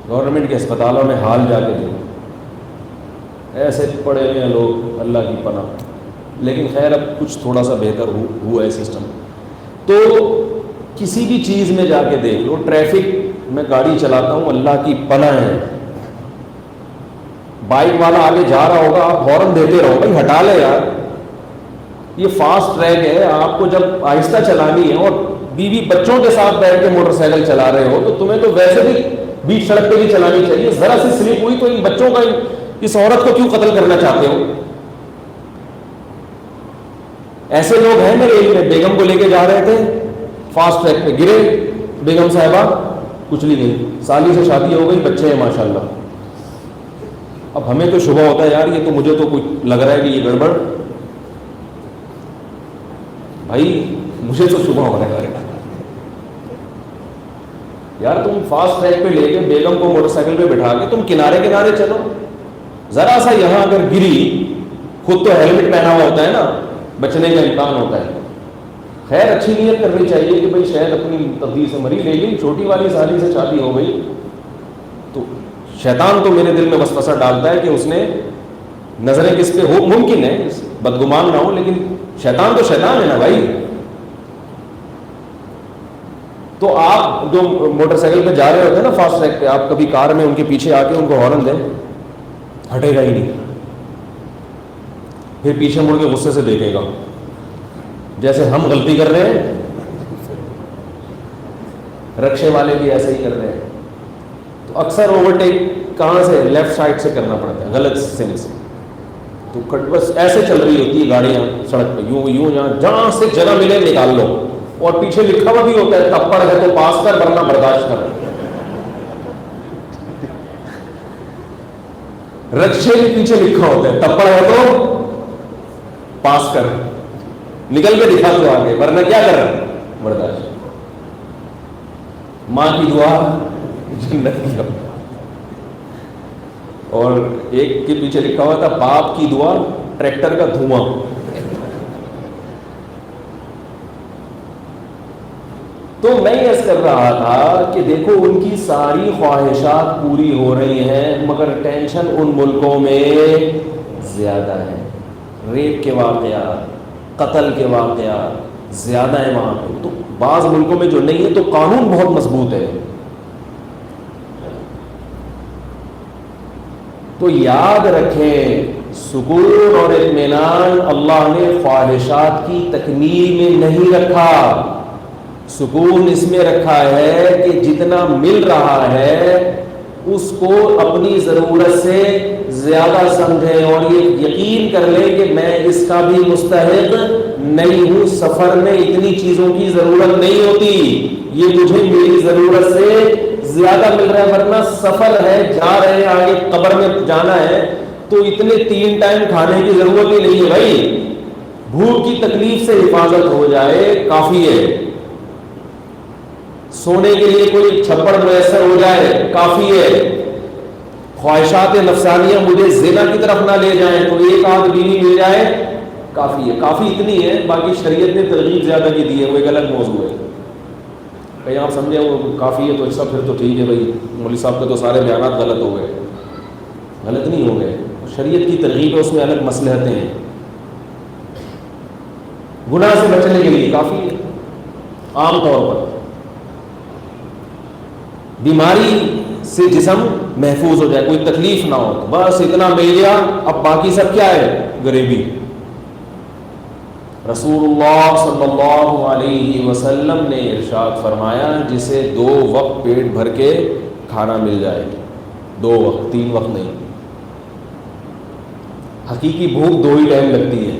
گورنمنٹ کے اسپتالوں میں حال جا کے دیکھو، ایسے پڑے ہوئے ہیں لوگ، اللہ کی پناہ. لیکن خیر اب کچھ تھوڑا سا بہتر ہوا ہے سسٹم. تو کسی بھی چیز میں جا کے دیکھ لو، ٹریفک میں گاڑی چلاتا ہوں، اللہ کی پناہ ہے، بائک والا آگے جا رہا ہوگا، آپ ہارن دیتے رہو، بھائی ہٹا لے یار، یہ فاسٹ ٹریک ہے. آپ کو جب آہستہ چلانی ہے اور بیوی بچوں کے ساتھ بیٹھ کے موٹر سائیکل چلا رہے ہو تو تمہیں تو ویسے بھی بیچ سڑک پہ بھی چلانی چاہیے. ذرا سی سلپ ہوئی تو ان بچوں کا، اس عورت کو کیوں قتل کرنا چاہتے ہو؟ ایسے لوگ ہیں میرے ایک میں، بیگم کو لے کے جا رہے تھے، فاسٹ ٹریک پہ گرے، بیگم صاحبہ کچلی گئی، سالی سے شادی ہو گئی، بچے ہیں ماشاءاللہ. اب ہمیں تو شبہ ہوتا ہے یار یہ تو، مجھے تو کچھ لگ رہا ہے کہ یہ گڑبڑ، بھائی مجھے تو شبہ ہو رہا ہے یار. تم فاسٹ ٹریک پہ لے کے بیگم کو موٹر سائیکل پہ بٹھا کے تم کنارے کنارے چلو. ذرا سا یہاں اگر گری، خود تو ہیلمٹ پہنا ہوا ہوتا ہے نا، بچنے کا امکان ہوتا ہے. خیر اچھی نیت کرنی چاہیے کہ بھائی شاید اپنی تبدیل سے مری، لیکن چھوٹی والی سالی سے شادی ہو گئی تو شیطان تو میرے دل میں وسوسہ ڈالتا ہے کہ اس نے نظریں کس پہ ہو، ممکن ہے بدگمان نہ ہو، لیکن شیطان تو شیطان ہے نا بھائی. تو آپ جو موٹر سائیکل پہ جا رہے ہوتے ہیں نا فاسٹ ٹریک پہ، آپ کبھی کار میں ان کے پیچھے آ کے ان کو ہارن دیں، ہٹے گا ہی نہیں، پھر پیچھے مڑ کے غصے سے دیکھے گا جیسے ہم غلطی کر رہے ہیں. رکشے والے بھی ایسے ہی کر رہے ہیں. تو اکثر اوورٹیک کہاں سے؟ لیفٹ سائڈ سے کرنا پڑتا ہے، غلط سین سے. تو بس ایسے چل رہی ہوتی ہے گاڑیاں سڑک پہ، یوں یوں، جہاں سے جگہ ملے نکال لو. اور پیچھے لکھا ہوا بھی ہوتا ہے تپڑ ہے تو پاس کر ورنہ برداشت کر. رکشے کے پیچھے لکھا ہوتا ہے تپڑ ہے تو پاس کر، نکل کے دکھا تو آگے ورنہ کیا کر برداشت. ماں کی دعا جنت کی دعا. اور ایک کے پیچھے لکھا ہوا تھا باپ کی دعا ٹریکٹر کا دھواں. تو میں عرض کر رہا تھا کہ دیکھو ان کی ساری خواہشات پوری ہو رہی ہیں، مگر ٹینشن ان ملکوں میں زیادہ ہے. ریپ کے واقعات، قتل کے واقعات زیادہ ہیں وہاں پہ. تو بعض ملکوں میں جو نہیں ہے تو قانون بہت مضبوط ہے. تو یاد رکھیں سکون اور اطمینان اللہ نے خواہشات کی تکمیل میں نہیں رکھا. سکون اس میں رکھا ہے کہ جتنا مل رہا ہے اس کو اپنی ضرورت سے زیادہ سمجھیں اور یہ یقین کر لیں کہ میں اس کا بھی مستحق نہیں ہوں. سفر میں اتنی چیزوں کی ضرورت نہیں ہوتی، یہ مجھے میری ضرورت سے زیادہ مل رہا ہے. ورنہ سفر ہے، جا رہے ہیں، آگے قبر میں جانا ہے تو اتنے 3 ٹائم کھانے کی ضرورت ہی نہیں ہے بھائی. بھوک کی تکلیف سے حفاظت ہو جائے کافی ہے. سونے کے لیے کوئی چھپڑ میسر ہو جائے کافی ہے. خواہشات نفسانیہ مجھے زنا کی طرف نہ لے جائیں تو ایک آدھ بیوی مل جائے کافی ہے. کافی اتنی ہے، باقی شریعت نے ترغیب زیادہ کی دی ہے، وہ ایک الگ موضوع ہے. کہیں آپ سمجھیں وہ کافی ہے تو سب پھر تو ٹھیک ہے بھائی، مولوی صاحب کے تو سارے بیانات غلط ہو گئے. غلط نہیں ہو گئے، شریعت کی ترغیب ہے، اس میں الگ مصلحتیں ہیں. گناہ سے بچنے کے لیے کافی ہے. عام طور پر بیماری سے جسم محفوظ ہو جائے، کوئی تکلیف نہ ہو، تو بس اتنا مل گیا. اب باقی سب کیا ہے؟ غریبی. رسول اللہ صلی اللہ علیہ وسلم نے ارشاد فرمایا جسے 2 وقت پیٹ بھر کے کھانا مل جائے، 2 وقت، 3 وقت نہیں. حقیقی بھوک 2 ہی ٹائم لگتی ہے.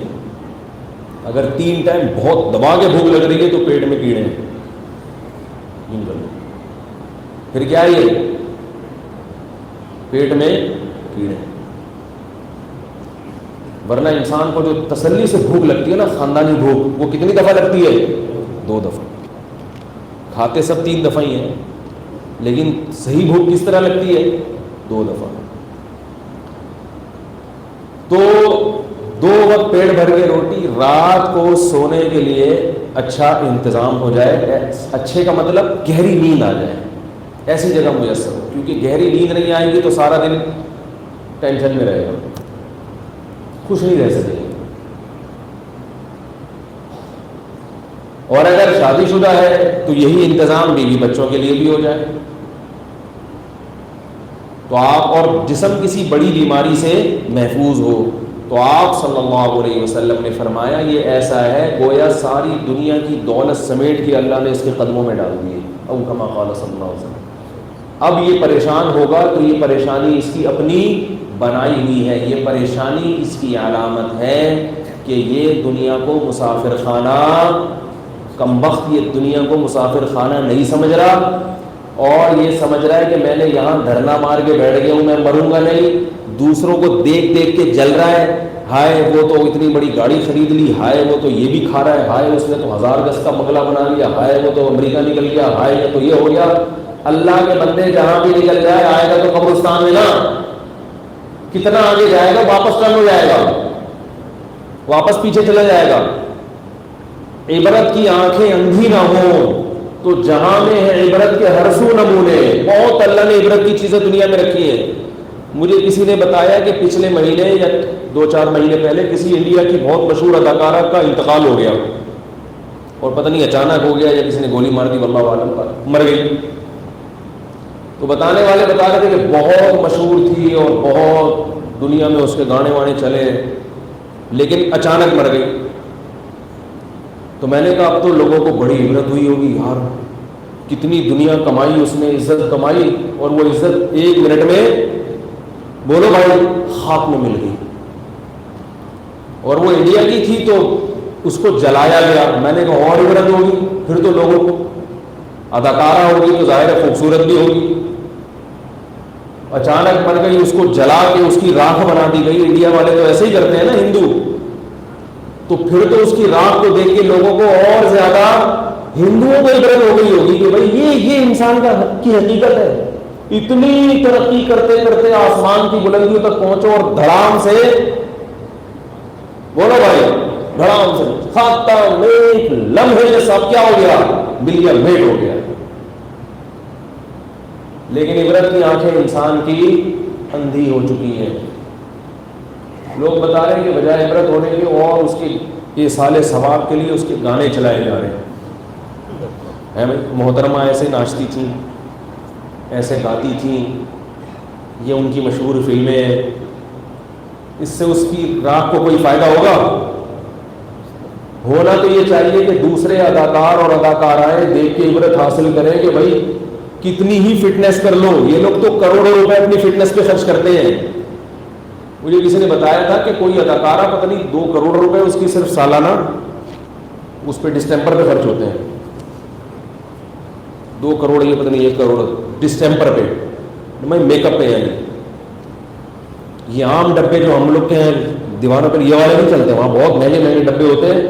اگر 3 ٹائم بہت دبا کے بھوک لگ رہی ہے تو پیٹ میں کیڑے ہیں. پھر کیا یہ پیٹ میں کیڑے. ورنہ انسان کو جو تسلی سے بھوک لگتی ہے نا، خاندانی بھوک، وہ کتنی دفعہ لگتی ہے؟ 2 دفعہ. کھاتے سب 3 دفعہ ہی ہیں، لیکن صحیح بھوک کس طرح لگتی ہے؟ 2 دفعہ. تو 2 وقت پیٹ بھر کے روٹی، رات کو سونے کے لیے اچھا انتظام ہو جائے. اچھے کا مطلب گہری نیند آ جائے. ایسی جگہ میسر ہو، کیونکہ گہری نیند نہیں آئے گی تو سارا دن ٹینشن میں رہے گا، خوش نہیں رہ سکے گا۔ اور اگر شادی شدہ ہے تو یہی انتظام بیوی بچوں کے لیے بھی ہو جائے تو آپ، اور جسم کسی بڑی بیماری سے محفوظ ہو، تو آپ صلی اللہ علیہ وسلم نے فرمایا یہ ایسا ہے گویا ساری دنیا کی دولت سمیٹ کے اللہ نے اس کے قدموں میں ڈال دی ہے، او کما قال صلی اللہ علیہ وسلم۔ اب یہ پریشان ہوگا تو یہ پریشانی اس کی اپنی بنائی ہوئی ہے، یہ پریشانی اس کی علامت ہے کہ یہ دنیا کو مسافر خانہ، کمبخت یہ دنیا کو مسافر خانہ نہیں سمجھ رہا، اور یہ سمجھ رہا ہے کہ میں نے یہاں دھرنا مار کے بیٹھ گیا ہوں، میں مروں گا نہیں، دوسروں کو دیکھ دیکھ کے جل رہا ہے، ہائے وہ تو اتنی بڑی گاڑی خرید لی، ہائے وہ تو یہ بھی کھا رہا ہے، ہائے اس نے تو 1000 گز کا بنگلہ بنا لیا، ہائے وہ تو امریکہ نکل گیا، ہائے یہ تو یہ ہو گیا۔ اللہ کے بندے جہاں بھی نکل جائے آئے گا تو قبرستان میں نا، کتنا آگے جائے گا واپس ٹرن ہو جائے گا، واپس پیچھے چلا جائے گا۔ عبرت کی آنکھیں اندھی نہ ہوں تو جہاں میں ہے عبرت کے ہر سو نمونے، بہت اللہ نے عبرت کی چیزیں دنیا میں رکھی ہیں۔ مجھے کسی نے بتایا کہ پچھلے مہینے یا 2-4 مہینے پہلے کسی انڈیا کی بہت مشہور اداکارہ کا انتقال ہو گیا، اور پتہ نہیں اچانک ہو گیا یا کسی نے گولی مار دی، واللہ عالم، مر گئی۔ تو بتانے والے بتا رہے تھے کہ بہت مشہور تھی اور بہت دنیا میں اس کے گانے وانے چلے، لیکن اچانک مر گئی۔ تو میں نے کہا اب تو لوگوں کو بڑی عبرت ہوئی ہوگی، یار کتنی دنیا کمائی اس نے، عزت کمائی، اور وہ عزت 1 منٹ میں بولو بھائی خاک میں مل گئی۔ اور وہ انڈیا کی تھی تو اس کو جلایا گیا۔ میں نے کہا اور عبرت ہوگی، پھر تو لوگوں کو، اداکارہ ہوگی تو ظاہر ہے خوبصورت بھی ہوگی، اچانک مر گئی، اس کو جلا کے اس کی راکھ بنا دی گئی۔ انڈیا والے تو ایسے ہی کرتے ہیں نا ہندو، تو پھر تو اس کی راکھ کو دیکھ کے لوگوں کو اور زیادہ، ہندوؤں کو عبرت ہو گئی ہوگی کہ بھائی یہ انسان کی حقیقت ہے۔ اتنی ترقی کرتے کرتے آسمان کی بلندیوں تک پہنچو اور دھڑام سے، بولو بھائی دھڑام سے ختم، ایک لمحے میں سب کیا ہو گیا، ملین میٹ ہو گیا۔ لیکن عبرت کی آنکھیں انسان کی اندھی ہو چکی ہیں۔ لوگ بتا رہے ہیں کہ بجائے عبرت ہونے کے اور اس کے ایصال ثواب کے لیے اس کے گانے چلائے جا رہے ہیں۔ محترمہ ایسے ناچتی تھیں، ایسے گاتی تھیں، یہ ان کی مشہور فلمیں ہیں، اس سے اس کی راہ کو کوئی فائدہ ہوگا؟ ہونا تو یہ چاہیے کہ دوسرے اداکار اور اداکارائیں دیکھ کے عبرت حاصل کریں کہ بھائی کتنی ہی فٹنس کر لو، یہ لوگ تو کروڑوں روپے اپنی فٹنس پہ خرچ کرتے ہیں۔ مجھے کسی نے بتایا تھا کہ کوئی اداکارہ پتہ نہیں 2 کروڑ روپے اس کی صرف سالانہ اس پہ ڈسٹمپر پہ خرچ ہوتے ہیں، 2 کروڑ یہ پتہ نہیں 1 کروڑ ڈسٹمپر پہ، میں میک اپ پہ، یعنی یہ عام ڈبے جو ہم لوگ کے ہیں دیوانوں پر یہ والے نہیں چلتے، وہاں بہت مہنگے مہنگے ڈبے ہوتے ہیں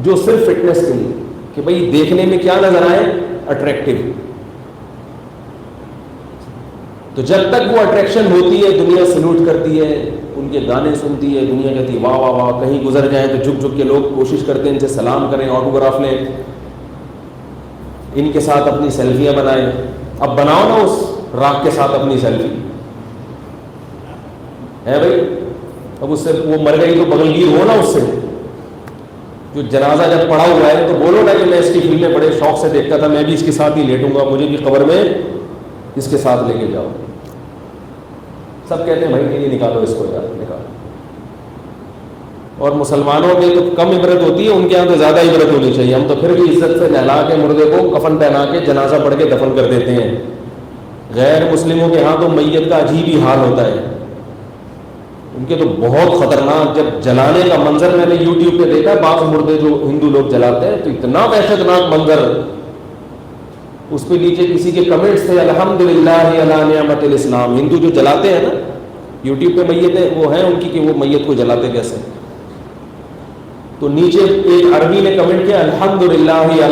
جو صرف فٹنس کے لیے، کہ بھائی دیکھنے میں کیا نظر آئے، اٹریکٹیو۔ تو جب تک وہ اٹریکشن ہوتی ہے دنیا سلوٹ کرتی ہے، ان کے گانے سنتی ہے، دنیا کہتی ہے واہ واہ واہ، کہیں گزر جائیں تو جھک جھک کے لوگ کوشش کرتے ہیں ان سے سلام کریں، آٹوگراف لیں، ان کے ساتھ اپنی سیلفیاں بنائیں۔ اب بناؤ نا اس راک کے ساتھ اپنی سیلفی، ہے بھائی؟ اب اس سے وہ مر گئی تو بغلگیر ہو نا اس سے، جو جنازہ جب پڑا ہوا ہے تو بولو نا کہ میں اس کی فلمیں بڑے شوق سے دیکھتا تھا، میں بھی اس کے ساتھ ہی لیٹوں گا، مجھے بھی قبر میں اس کے ساتھ لے کے جاؤ۔ سب کہتے ہیں بھائی نہیں نکالو اس کو، یار نکالو۔ اور مسلمانوں میں تو کم عبرت ہوتی ہے، ان کے یہاں تو زیادہ عبرت ہونی چاہیے۔ ہم تو پھر بھی عزت سے نہلا کے مردے کو کفن پہنا کے جنازہ پڑھ کے دفن کر دیتے ہیں، غیر مسلموں کے ہاں تو میت کا عجیب ہی حال ہوتا ہے، ان کے تو بہت خطرناک، جب جلانے کا منظر میں نے یوٹیوب پہ دیکھا، بعض مردے جو ہندو لوگ جلاتے ہیں تو اتنا وحشتناک منظر، اس پہ نیچے کسی کے کمنٹس تھے الحمدللہ علی نعمت الاسلام۔ ہندو جو جلاتے ہیں نا یوٹیوب پہ میتیں، وہ ہیں ان کی کہ وہ میت کو جلاتے کیسے، تو نیچے ایک عربی نے کمنٹ کیا الحمدللہ علی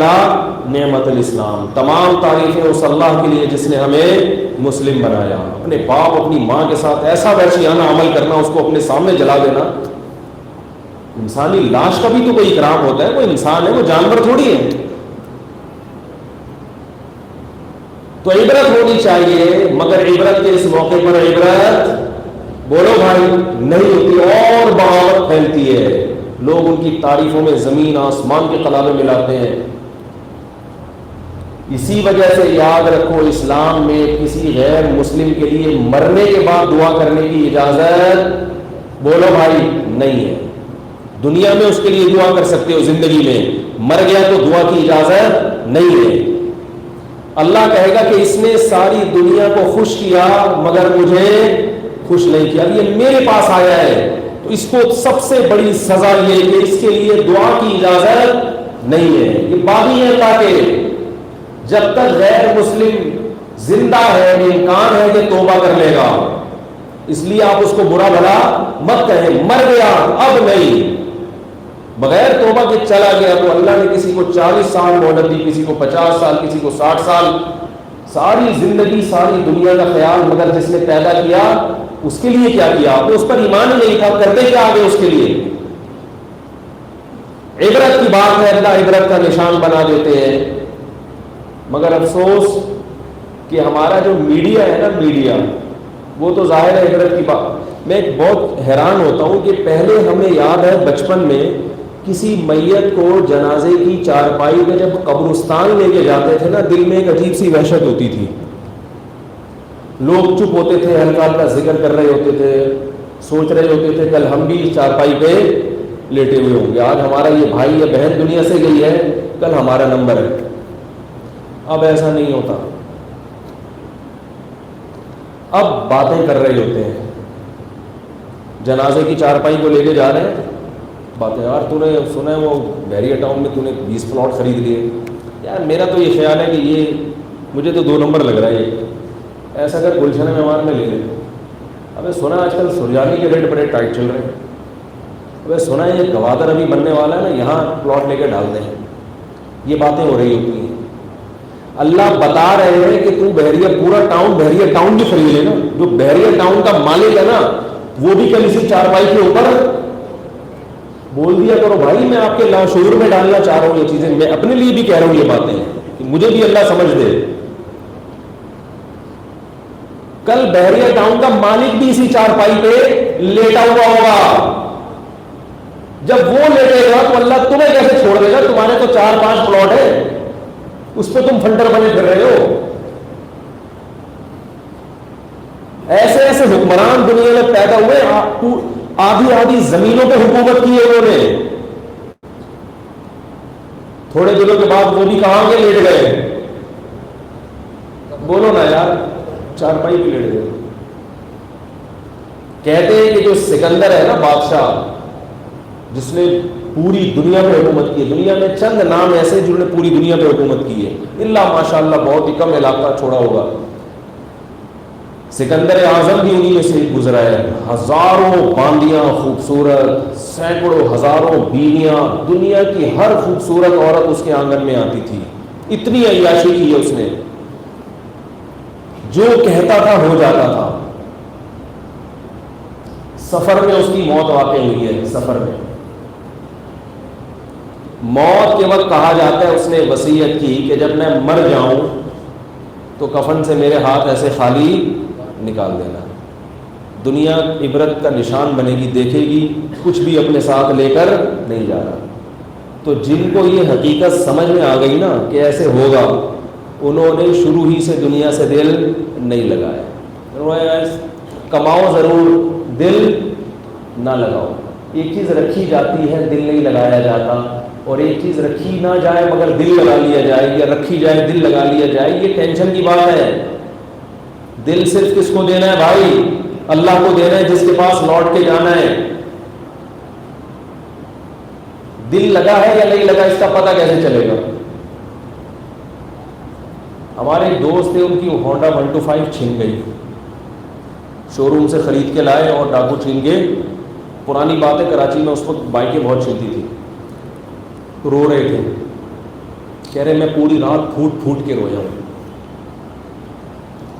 نعمت الاسلام، تمام تعریفیں اس اللہ کے لیے جس نے ہمیں مسلم بنایا۔ اپنے باپ اپنی ماں کے ساتھ ایسا وحشیانہ عمل کرنا، اس کو اپنے سامنے جلا دینا، انسانی لاش کا بھی تو کوئی اکرام ہوتا ہے، وہ انسان ہے، وہ جانور تھوڑی ہے۔ تو عبرت ہونی چاہیے، مگر عبرت کے اس موقع پر عبرت بولو بھائی نہیں ہوتی، اور بغاوت پھیلتی ہے، لوگ ان کی تعریفوں میں زمین آسمان کے قلابے ملاتے ہیں۔ اسی وجہ سے یاد رکھو، اسلام میں کسی غیر مسلم کے لیے مرنے کے بعد دعا کرنے کی اجازت بولو بھائی نہیں ہے۔ دنیا میں اس کے لیے دعا کر سکتے ہو، زندگی میں، مر گیا تو دعا کی اجازت نہیں ہے۔ اللہ کہے گا کہ اس نے ساری دنیا کو خوش کیا مگر مجھے خوش نہیں کیا، یہ میرے پاس آیا ہے، تو اس کو سب سے بڑی سزا یہ کہ اس کے لیے دعا کی اجازت نہیں ہے۔ یہ باغی ہے تاکہ جب تک غیر مسلم زندہ ہے امکان ہے کہ توبہ کر لے گا، اس لیے آپ اس کو برا بھلا مت کہیں، مر گیا اب نہیں، بغیر توبہ کے چلا گیا تو اللہ نے کسی کو 40 سال مہلت دی، کسی کو 50 سال، کسی کو 60 سال، ساری زندگی ساری دنیا کا خیال، مگر جس نے پیدا کیا اس کے لیے کیا کیا؟ آپ کو اس پر ایمان ہی نہیں تھا، کرتے کیا آگے اس کے لیے؟ عبرت کی بات ہے، اللہ عبرت کا نشان بنا دیتے ہیں، مگر افسوس کہ ہمارا جو میڈیا ہے نا، میڈیا وہ تو ظاہر ہے عبرت کی بات۔ میں بہت حیران ہوتا ہوں کہ پہلے ہمیں یاد ہے بچپن میں کسی میت کو جنازے کی چارپائی میں جب قبرستان لے کے جاتے تھے نا، دل میں ایک عجیب سی وحشت ہوتی تھی، لوگ چپ ہوتے تھے، ہلکا ہلکا ذکر کر رہے ہوتے تھے، سوچ رہے ہوتے تھے کل ہم بھی چارپائی پہ لیٹے ہوئے ہوں گے، آج ہمارا یہ بھائی یا بہن دنیا سے گئی ہے، کل ہمارا نمبر ہے۔ اب ایسا نہیں ہوتا، اب باتیں کر رہے ہوتے ہیں، جنازے کی چارپائی کو لے کے جا رہے ہیں، باتیں، یار تو نے سنا ہے وہ بحریہ ٹاؤن میں تو نے 20 پلاٹ خرید لیے، یار میرا تو یہ خیال ہے کہ یہ مجھے تو 2 نمبر لگ رہا ہے، یہ ایسا کر گلشن مہمان میں لے لے، ابے سنا آج کل سریانی کے ریٹ بڑے ٹائٹ چل رہے ہیں، ابے سنا ہے یہ گوادر ابھی بننے والا ہے نا، یہاں پلاٹ لے کے ڈال دیں، یہ باتیں ہو رہی ہوتی ہیں۔ اللہ بتا رہے ہیں کہ تو بحریہ پورا ٹاؤن، بحریہ ٹاؤن بھی خرید لے نا، جو بحریہ ٹاؤن کا مالک ہے نا وہ بھی کل اسی چارپائی کے اوپر بول دیا کرو بھائی میں آپ کے لاشعور میں ڈالنا چاہ رہا ہوں یہ چیزیں، میں اپنے لیے بھی کہہ رہا ہوں یہ باتیں کہ مجھے بھی اللہ سمجھ دے۔ کل بحریہ ٹاؤن کا مالک بھی اسی چارپائی پہ لیٹا ہوا ہوگا، جب وہ لیٹے گا تو اللہ تمہیں کیسے چھوڑ دے گا؟ تمہارے تو 4-5 پلاٹ ہے، اس پہ تم فنڈر بنے پھر رہے ہو۔ ایسے ایسے حکمران دنیا میں پیدا ہوئے، آدھی آدھی زمینوں پہ حکومت کی ہے انہوں نے، تھوڑے دنوں کے بعد وہ بھی کہاں کے لیٹ گئے؟ بولو نا یار، چارپائی پہ لیٹ گئے۔ کہتے ہیں کہ جو سکندر ہے نا بادشاہ، جس نے پوری دنیا پہ حکومت کی ہے، دنیا میں چند نام ایسے جنہوں نے پوری دنیا پہ حکومت کی ہے، اللہ ماشاءاللہ بہت ہی کم علاقہ چھوڑا ہوگا، سکندر اعظم بھی انہی میں سے گزرا ہے۔ ہزاروں باندیاں خوبصورت، سینکڑوں ہزاروں بیویاں، دنیا کی ہر خوبصورت عورت اس کے آنگن میں آتی تھی، اتنی عیاشی کی ہے اس نے، جو کہتا تھا ہو جاتا تھا۔ سفر میں اس کی موت واقع ہوئی ہے، سفر میں موت کے وقت کہا جاتا ہے اس نے وصیت کی کہ جب میں مر جاؤں تو کفن سے میرے ہاتھ ایسے خالی نکال دینا، دنیا عبرت کا نشان بنے گی، دیکھے گی کچھ بھی اپنے ساتھ لے کر نہیں جا رہا۔ تو جن کو یہ حقیقت سمجھ میں آ گئی نا کہ ایسے ہوگا، انہوں نے شروع ہی سے دنیا سے دل نہیں لگایا۔ کماؤ ضرور، دل نہ لگاؤ۔ ایک چیز رکھی جاتی ہے دل نہیں لگایا جاتا، اور ایک چیز رکھی نہ جائے مگر دل لگا لیا جائے، یا رکھی جائے دل لگا لیا جائے، یہ ٹینشن کی بات ہے۔ دل صرف کس کو دینا ہے بھائی؟ اللہ کو دینا ہے جس کے پاس لوٹ کے جانا ہے۔ دل لگا ہے یا نہیں لگا اس کا پتہ کیسے چلے گا؟ ہمارے ایک دوست تھے، ان کی ہونڈا 125 چھن گئی، شو روم سے خرید کے لائے اور ڈاکو چھین کے، پرانی بات ہے کراچی میں اس وقت بائکیں بہت چھنتی تھی، رو رہے تھے، کہہ رہے میں پوری رات پھوٹ پھوٹ کے رویا ہوں۔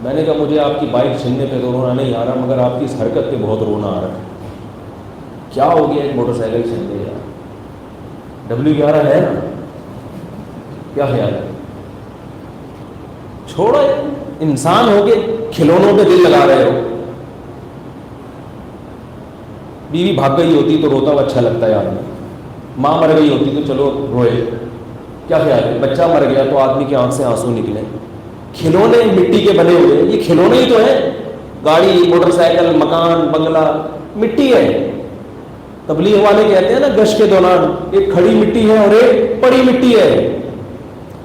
میں نے کہا مجھے آپ کی بائک چھیننے پہ تو رونا نہیں آ رہا، مگر آپ کی اس حرکت پہ بہت رونا آ رہا ہے۔ کیا ہو گیا ایک موٹر سائیکل چھین لے یار، W11 ہے نا، کیا خیال ہے؟ چھوڑو، انسان ہو کے کھلونوں پہ دل لگا رہے ہو. بیوی بھاگ گئی ہوتی تو روتا ہوا اچھا لگتا ہے آدمی. ماں مر گئی ہوتی تو چلو روئے. کیا خیال ہے؟ بچہ مر گیا تو آدمی کی آنکھ سے آنسو نکلے. کھلونے مٹی کے بنے ہوئے، یہ کھلونے ہی تو ہیں. گاڑی، موٹر سائیکل، مکان، بنگلہ مٹی ہے. تبلیغ والے کہتے ہیں نا گش کے دوران ایک کھڑی مٹی ہے اور ایک پڑی مٹی ہے.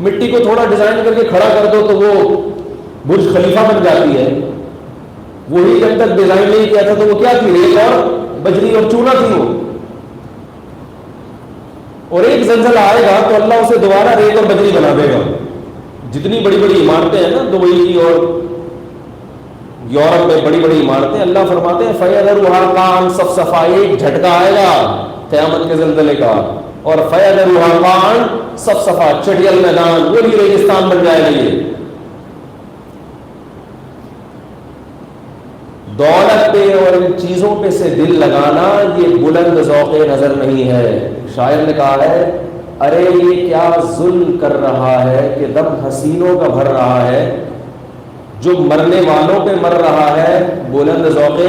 مٹی کو تھوڑا ڈیزائن کر کے کھڑا کر دو تو وہ برج خلیفہ بن جاتی ہے. وہی جب تک ڈیزائن نہیں کیا تھا تو وہ کیا تھی؟ ریت اور بجری اور چونا تھی وہ. اور ایک زلزلہ آئے گا تو اللہ اسے دوبارہ ریت اور بجری بنا دے گا. جتنی بڑی بڑی عمارتیں ہیں نا دبئی کی اور یورپ میں بڑی بڑی عمارتیں، اللہ فرماتے ہیں فَيَذَرُهَا قَاعًا صَفْصَفًا، ایک جھٹکا آئے گا قیامت کے زلزلے کا، اور فَيَذَرُهَا قَاعًا صَفْصَفًا، چٹیل میدان، وہی ریگستان بن جائے گا. یہ دولت پہ اور ان چیزوں پہ سے دل لگانا یہ بلند ذوق نظر نہیں ہے. شاعر نے کہا ہے ارے یہ کیا ظلم کر رہا ہے کہ دم حسینوں کا بھر رہا ہے، جو مرنے والوں پہ مر رہا ہے بلند ذوق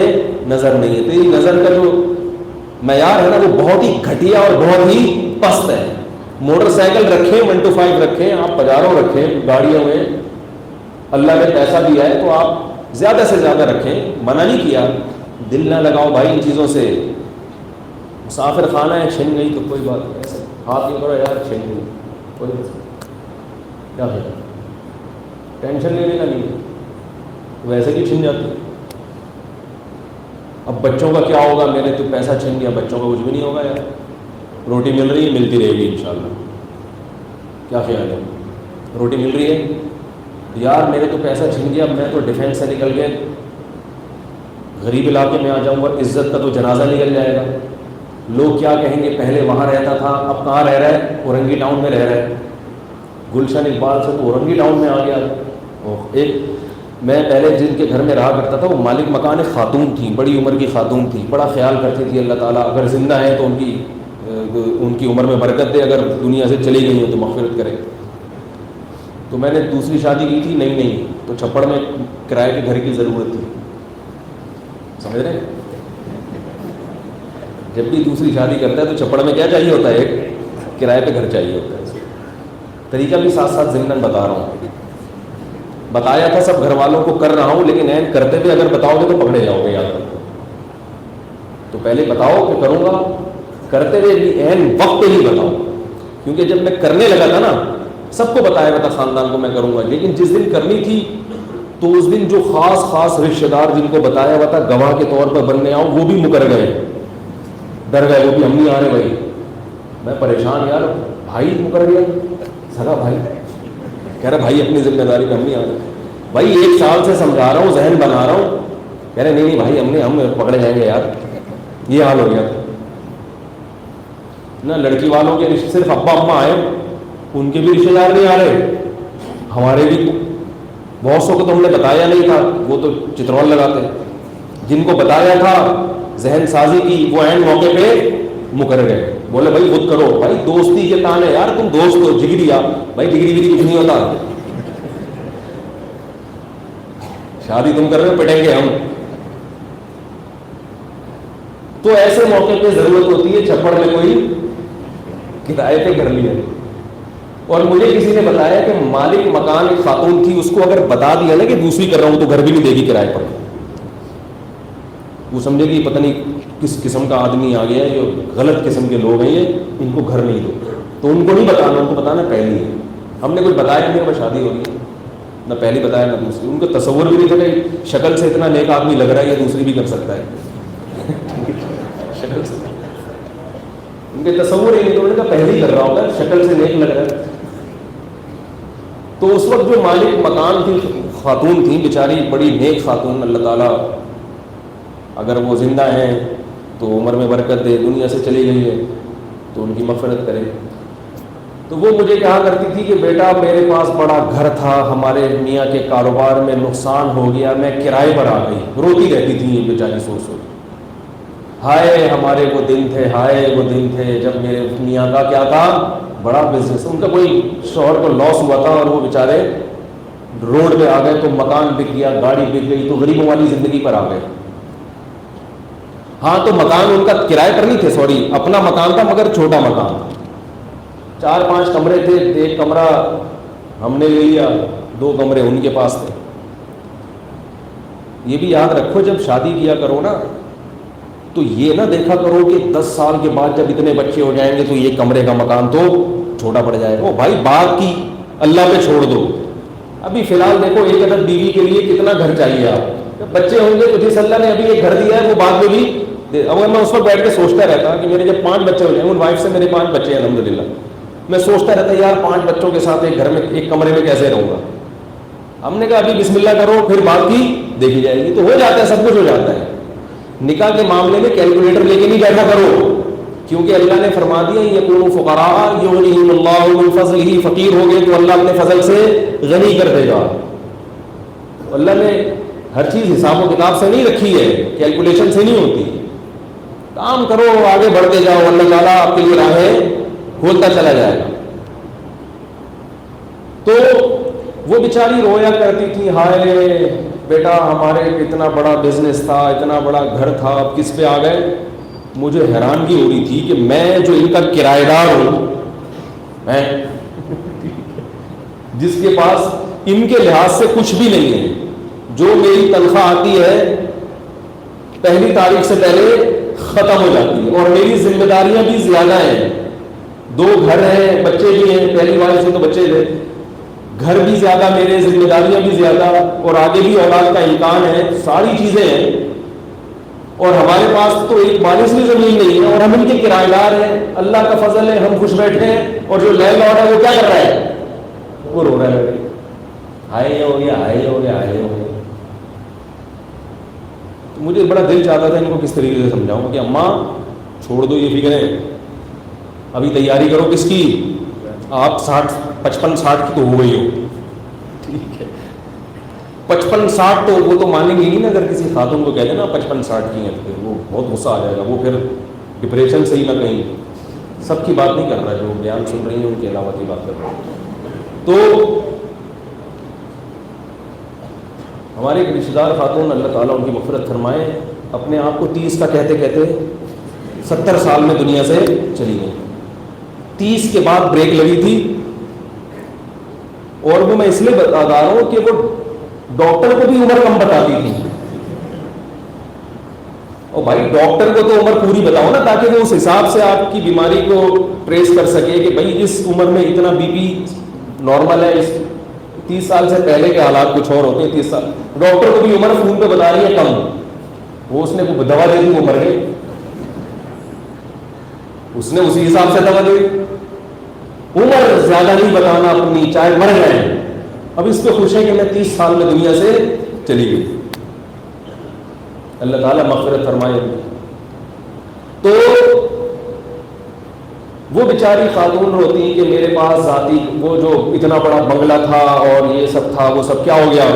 نظر نہیں ہے. تیری نظر کا جو معیار ہے نا وہ بہت ہی گھٹیا اور بہت ہی پست ہے. موٹر سائیکل رکھیں 125 رکھیں، آپ پجارو رکھیں گاڑیوں میں، اللہ نے پیسہ دیا ہے تو آپ زیادہ سے زیادہ رکھیں، منع نہیں کیا. دل نہ لگاؤ بھائی ان چیزوں سے. مسافر خانہ ہے، چھن گئی تو کوئی بات نہیں، ایسے ہاتھ نہیں کرو یار چھن گئی کوئی بات نہیں، کیا ہے ٹینشن لینے کا نہیں، ویسے بھی چھن جاتی. اب بچوں کا کیا ہوگا؟ میں نے تو پیسہ چھن گیا، بچوں کا کچھ بھی نہیں ہوگا یار. روٹی مل رہی ہے، ملتی رہے گی انشاءاللہ. کیا خیال ہے؟ روٹی مل رہی ہے یار، میرے تو پیسہ چھن گیا، میں تو ڈیفینس سے نکل کے غریب علاقے میں آ جاؤں گا، عزت کا تو جنازہ نکل جائے گا. لوگ کیا کہیں گے؟ پہلے وہاں رہتا تھا، اب کہاں رہ رہا ہے؟ اورنگی ٹاؤن میں رہ رہا ہے. گلشن اقبال سے تو اورنگی ٹاؤن میں آ گیا. ایک میں پہلے جن کے گھر میں رہا کرتا تھا وہ مالک مکان ایک خاتون تھی، بڑی عمر کی خاتون تھی، بڑا خیال کرتی تھی اللہ تعالیٰ اگر زندہ ہیں تو ان کی عمر میں برکت دے، اگر دنیا سے چلی گئی ہیں تو مغفرت کرے. تو میں نے دوسری شادی کی تھی، نہیں تو چھپڑ میں کرائے کے گھر کی ضرورت تھی. سمجھ رہے ہیں؟ جب بھی دوسری شادی کرتا ہے تو چھپڑ میں کیا چاہیے ہوتا ہے؟ ایک کرائے پہ گھر چاہیے ہوتا ہے. طریقہ بھی ساتھ ساتھ ضمن بتا رہا ہوں. بتایا تھا سب گھر والوں کو کر رہا ہوں، لیکن این کرتے ہوئے اگر بتاؤ گے تو پکڑے جاؤ گے، یاد رکھو. تو پہلے بتاؤ کہ کروں گا، کرتے ہوئے بھی این وقت پہ ہی بتاؤ. کیونکہ جب میں کرنے لگا تھا نا سب کو بتایا ہوا تھا خاندان کو میں کروں گا، لیکن جس دن کرنی تھی تو اس دن جو خاص رشتہ دار جن کو بتایا ہوا تھا گواہ کے طور پر بننے آؤ وہ بھی مکر گئے، ڈر گئے. وہ بھی ہم نہیں آ رہے بھائی. میں پریشان یار، بھائی مکر گیا، سگا بھائی کہہ رہا بھائی اپنی ذمہ داری پہ ہم نہیں آ رہے. بھائی 1 سال سے سمجھا رہا ہوں، ذہن بنا رہا ہوں، کہہ رہے نہیں بھائی ہم پکڑے جائیں گے یار. یہ حال ہو گیا نا. لڑکی والوں کے رشتے صرف ابا اماں آئے، ان کے بھی رشتے دار نہیں آ رہے، ہمارے بھی بہت سو کو تو ہم نے بتایا نہیں تھا، وہ تو چترول لگاتے. جن کو بتایا تھا ذہن سازی کی وہ عین موقع پہ مکر گئے. بولے بھائی خود کرو. بھائی دوستی کے تانے یار، تم دوست ہو جگری. بھائی جگری کچھ نہیں ہوتا، شادی تم کر رہے ہو پٹیں گے ہم. تو ایسے موقع پہ ضرورت ہوتی ہے چھپڑ میں کوئی کرائے پہ گھر لیا. اور مجھے کسی نے بتایا کہ مالک مکان ایک خاتون تھی، اس کو اگر بتا دیا نا کہ دوسری کر رہا ہوں تو گھر بھی نہیں دے گی کرائے پر. وہ سمجھے کہ پتہ نہیں کس قسم کا آدمی آ گیا ہے، جو غلط قسم کے لوگ ہیں یہ، ان کو گھر نہیں دو. تو ان کو نہیں بتانا، ان کو بتانا پہلی ہے. ہم نے کچھ بتایا نہیں، بس شادی ہو گئی، نہ پہلی بتایا نہ دوسری. ان کو تصور بھی نہیں تھا کہ شکل سے اتنا نیک آدمی لگ رہا ہے یہ دوسری بھی کر سکتا ہے. شکل سے ان کے تصور ہی نہیں تھا، انہوں نے کہا پہلی کر رہا ہوگا، شکل سے نیک لگ رہا ہے. تو اس وقت جو مالک مکان کی خاتون تھی بیچاری، بڑی نیک خاتون، اللہ تعالیٰ اگر وہ زندہ ہیں تو عمر میں برکت دے، دنیا سے چلی گئی ہے تو ان کی مغفرت کرے. تو وہ مجھے کہا کرتی تھی کہ بیٹا میرے پاس بڑا گھر تھا، ہمارے میاں کے کاروبار میں نقصان ہو گیا، میں کرائے پر آ گئی. روتی رہتی تھی یہ بیچاری سوچ. ہائے ہمارے وہ دن تھے، ہائے وہ دن تھے جب میرے میاں کا کیا تھا، بڑا بزنس. ان کا کوئی شوہر کو لاس ہوا تھا اور وہ بیچارے روڈ پہ آ گئے تو مکان بک گیا, گاڑی بک گئی, تو غریبوں والی زندگی پر آ گئے. ہاں تو مکان ان کا کرائے پر نہیں تھے, سوری اپنا مکان تھا مگر چھوٹا مکان, 4-5 کمرے تھے, ایک کمرہ ہم نے لے لیا, 2 کمرے ان کے پاس تھے. یہ بھی یاد رکھو جب شادی کیا کرو نا تو یہ نہ دیکھا کرو کہ 10 سال کے بعد جب اتنے بچے ہو جائیں گے تو یہ کمرے کا مکان تو چھوٹا پڑ جائے گا. وہ بھائی بات کی اللہ پہ چھوڑ دو. ابھی فی الحال دیکھو ایک عدد بیوی کے لیے کتنا گھر چاہیے آپ, جب بچے ہوں گے تو جس اللہ نے ابھی ایک گھر دیا ہے وہ بعد میں بھی. اگر میں اس وقت بیٹھ کے سوچتا رہتا کہ میرے جب 5 بچے ہو جائیں, ان وائف سے میرے 5 بچے ہیں الحمدللہ, میں سوچتا رہتا یار 5 بچوں کے ساتھ ایک گھر میں ایک کمرے میں کیسے رہوں گا. ہم نے کہا ابھی بسم اللہ کرو, پھر بات کی دیکھی جائے گی. تو ہو جاتا ہے, سب کچھ ہو جاتا ہے. نکاح کے معاملے میں کیلکولیٹر لے کے نہیں بیٹھا کرو, کیونکہ اللہ نے فرما دیا یکونوا فقراء یغنیہم اللہ من فضلہ, فقیر ہو گئے تو اللہ اپنے فضل سے غنی کر دے گا. اللہ نے ہر چیز حساب و کتاب سے نہیں رکھی ہے, کیلکولیشن سے نہیں ہوتی. کام کرو, آگے بڑھتے جاؤ, اللہ تعالیٰ آپ کے لیے راہیں کھولتا چلا جائے گا. تو وہ بیچاری رویا کرتی تھی, ہائے بیٹا ہمارے اتنا بڑا بزنس تھا, اتنا بڑا گھر تھا, اب کس پہ آ گئے. مجھے حیرانگی ہو رہی تھی کہ میں جو ان کا کرایہ دار ہوں, میں جس کے پاس ان کے لحاظ سے کچھ بھی نہیں ہے, جو میری تنخواہ آتی ہے 1 تاریخ سے پہلے ختم ہو جاتی ہے, اور میری ذمہ داریاں بھی زیادہ ہیں, 2 گھر ہیں, بچے بھی ہیں, پہلی بار سے تو بچے تھے, گھر بھی زیادہ میرے, ذمہ داریاں بھی زیادہ, اور آگے بھی اولاد کا امکان ہے, ساری چیزیں ہیں, اور ہمارے پاس تو ایک بالش بھی زمین نہیں ہے, اور ہم ان کے کرایہ دار ہیں. اللہ کا فضل ہے, ہم خوش بیٹھے ہیں, اور جو لینڈ لارڈ ہے وہ کیا کر رہا ہے, وہ رو رہا ہے, ہائے ہو گیا, ہائے ہو گیا, ہائے ہو گیا. مجھے بڑا دل چاہتا تھا ان کو کس طریقے سے سمجھاؤں کہ اماں چھوڑ دو یہ فکریں, ابھی تیاری کرو کس کی, آپ 55-60 کی تو ہو گئی ہو, ٹھیک ہے 55-60 تو وہ تو مانیں گے ہی نا. اگر کسی خاتون کو کہہ دیں نا 55-60 کی ہیں تو پھر وہ بہت غصہ آ جائے گا, وہ پھر ڈپریشن سے ہی نہ کہیں. سب کی بات نہیں کر رہا, جو بیان سن رہی ہیں ان کے علاوہ کی بات کر رہا ہوں. تو ہمارے ایک رشتہ دار خاتون, اللہ تعالیٰ ان کی مغفرت فرمائے, اپنے آپ کو 30 کا کہتے کہتے 70 سال میں دنیا سے چلی گئی. 30 کے بعد بریک لگی تھی, اور وہ میں اس لیے بتا رہا ہوں کہ وہ ڈاکٹر کو بھی عمر کم بتاتی تھی. اور بھائی ڈاکٹر کو تو عمر پوری بتاؤ نا, تاکہ وہ اس حساب سے آپ کی بیماری کو ٹریس کر سکے کہ بھائی اس عمر میں اتنا بی پی نارمل ہے, اس 30 سال سے پہلے کے حالات کچھ اور ہوتے ہیں. 30 سال ڈاکٹر کو بھی عمر فون پہ بتا رہی ہے کم, وہ اس نے دوا دے دی, وہ مر گئی, اس نے اسی حساب سے دوا دے دی. عمر زیادہ نہیں بتانا اپنی, چاہے مر گئے. اب اس پہ خوش ہے کہ میں 30 سال میں دنیا سے چلی گئی. اللہ تعالیٰ مغفرت فرمائے. تو وہ بیچاری خاتون روتی کہ میرے پاس ذاتی وہ جو اتنا بڑا بنگلہ تھا اور یہ سب تھا, وہ سب کیا ہو گیا.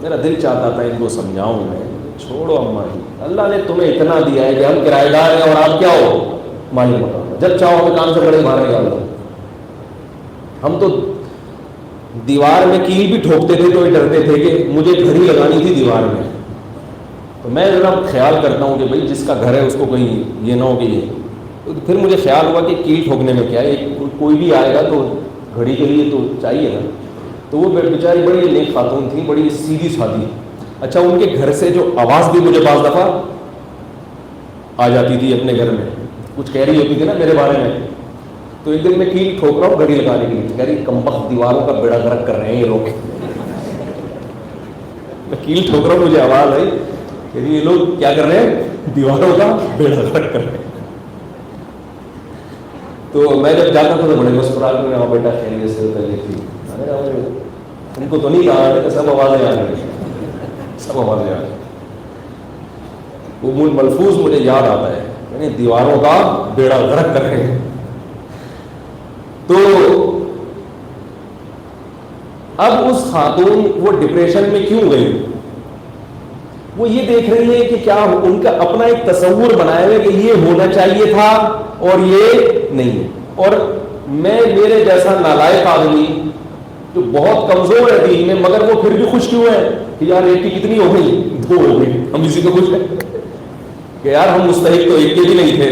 میرا دل چاہتا تھا ان کو سمجھاؤں میں, چھوڑو اماں جی, اللہ نے تمہیں اتنا دیا ہے کہ ہم کرایہ دار ہیں اور آپ کیا ہو, مالک مقام. جب چاہو مکان سے بڑے مارے گا اللہ. ہم تو دیوار میں کیل بھی ٹھوکتے تھے تو یہ ڈرتے تھے کہ مجھے گھڑی لگانی تھی دیوار میں. تو میں ذرا خیال کرتا ہوں کہ بھائی جس کا گھر ہے اس کو کہیں یہ نہ ہو کہ یہ. پھر مجھے خیال ہوا کہ کیل ٹھوکنے میں کیا ہے, کوئی بھی آئے گا تو گھڑی کے لیے تو چاہیے نا. تو وہ بیچاری بڑی نیک خاتون تھی, بڑی سیدھی سادھی. اچھا ان کے گھر سے جو آواز بھی مجھے بعض دفعہ آ جاتی تھی, اپنے گھر میں کچھ کہہ رہی ہوتی تھی نا میرے بارے میں. تو ایک دن میں کیل ٹھوک رہا ہوں گھڑی لگانے کے لیے, کہہ رہی کمبخت دیواروں کا بیڑا گرک کر رہے ہیں یہ لوگ. میں کیل ٹھوک رہا ہوں, مجھے آواز آئی کہ یہ لوگ کیا کر رہے ہیں, دیواروں کا بیڑا گرک کر رہے ہیں. تو میں جب جاتا تھا تو بڑے مسکراہٹ میں, ہاں بیٹا خیریت سے ہوتا تھی. ان کو تو نہیں کہا, سب آوازیں آ رہی ہیں, سب آوازیں آ رہی ہیں. وہ ملفوظ مجھے یاد آتا ہے, یعنی دیواروں کا بیڑا غرق کر رہے ہیں. تو اب اس خاتون وہ ڈپریشن میں کیوں گئی, وہ یہ دیکھ رہی ہے کہ کیا ان کا اپنا ایک تصور بنایا ہے کہ یہ ہونا چاہیے تھا اور یہ نہیں ہے. اور میں میرے جیسا نالائق آدمی جو بہت کمزور ہے دین میں مگر وہ پھر بھی خوش کیوں ہے کہ یار ایک کی کتنی ہو گئی؟ 2 ہو گئی، ہم اسی کو خوش ہیں کہ یار ہم مستحق تو ایک کے بھی نہیں تھے.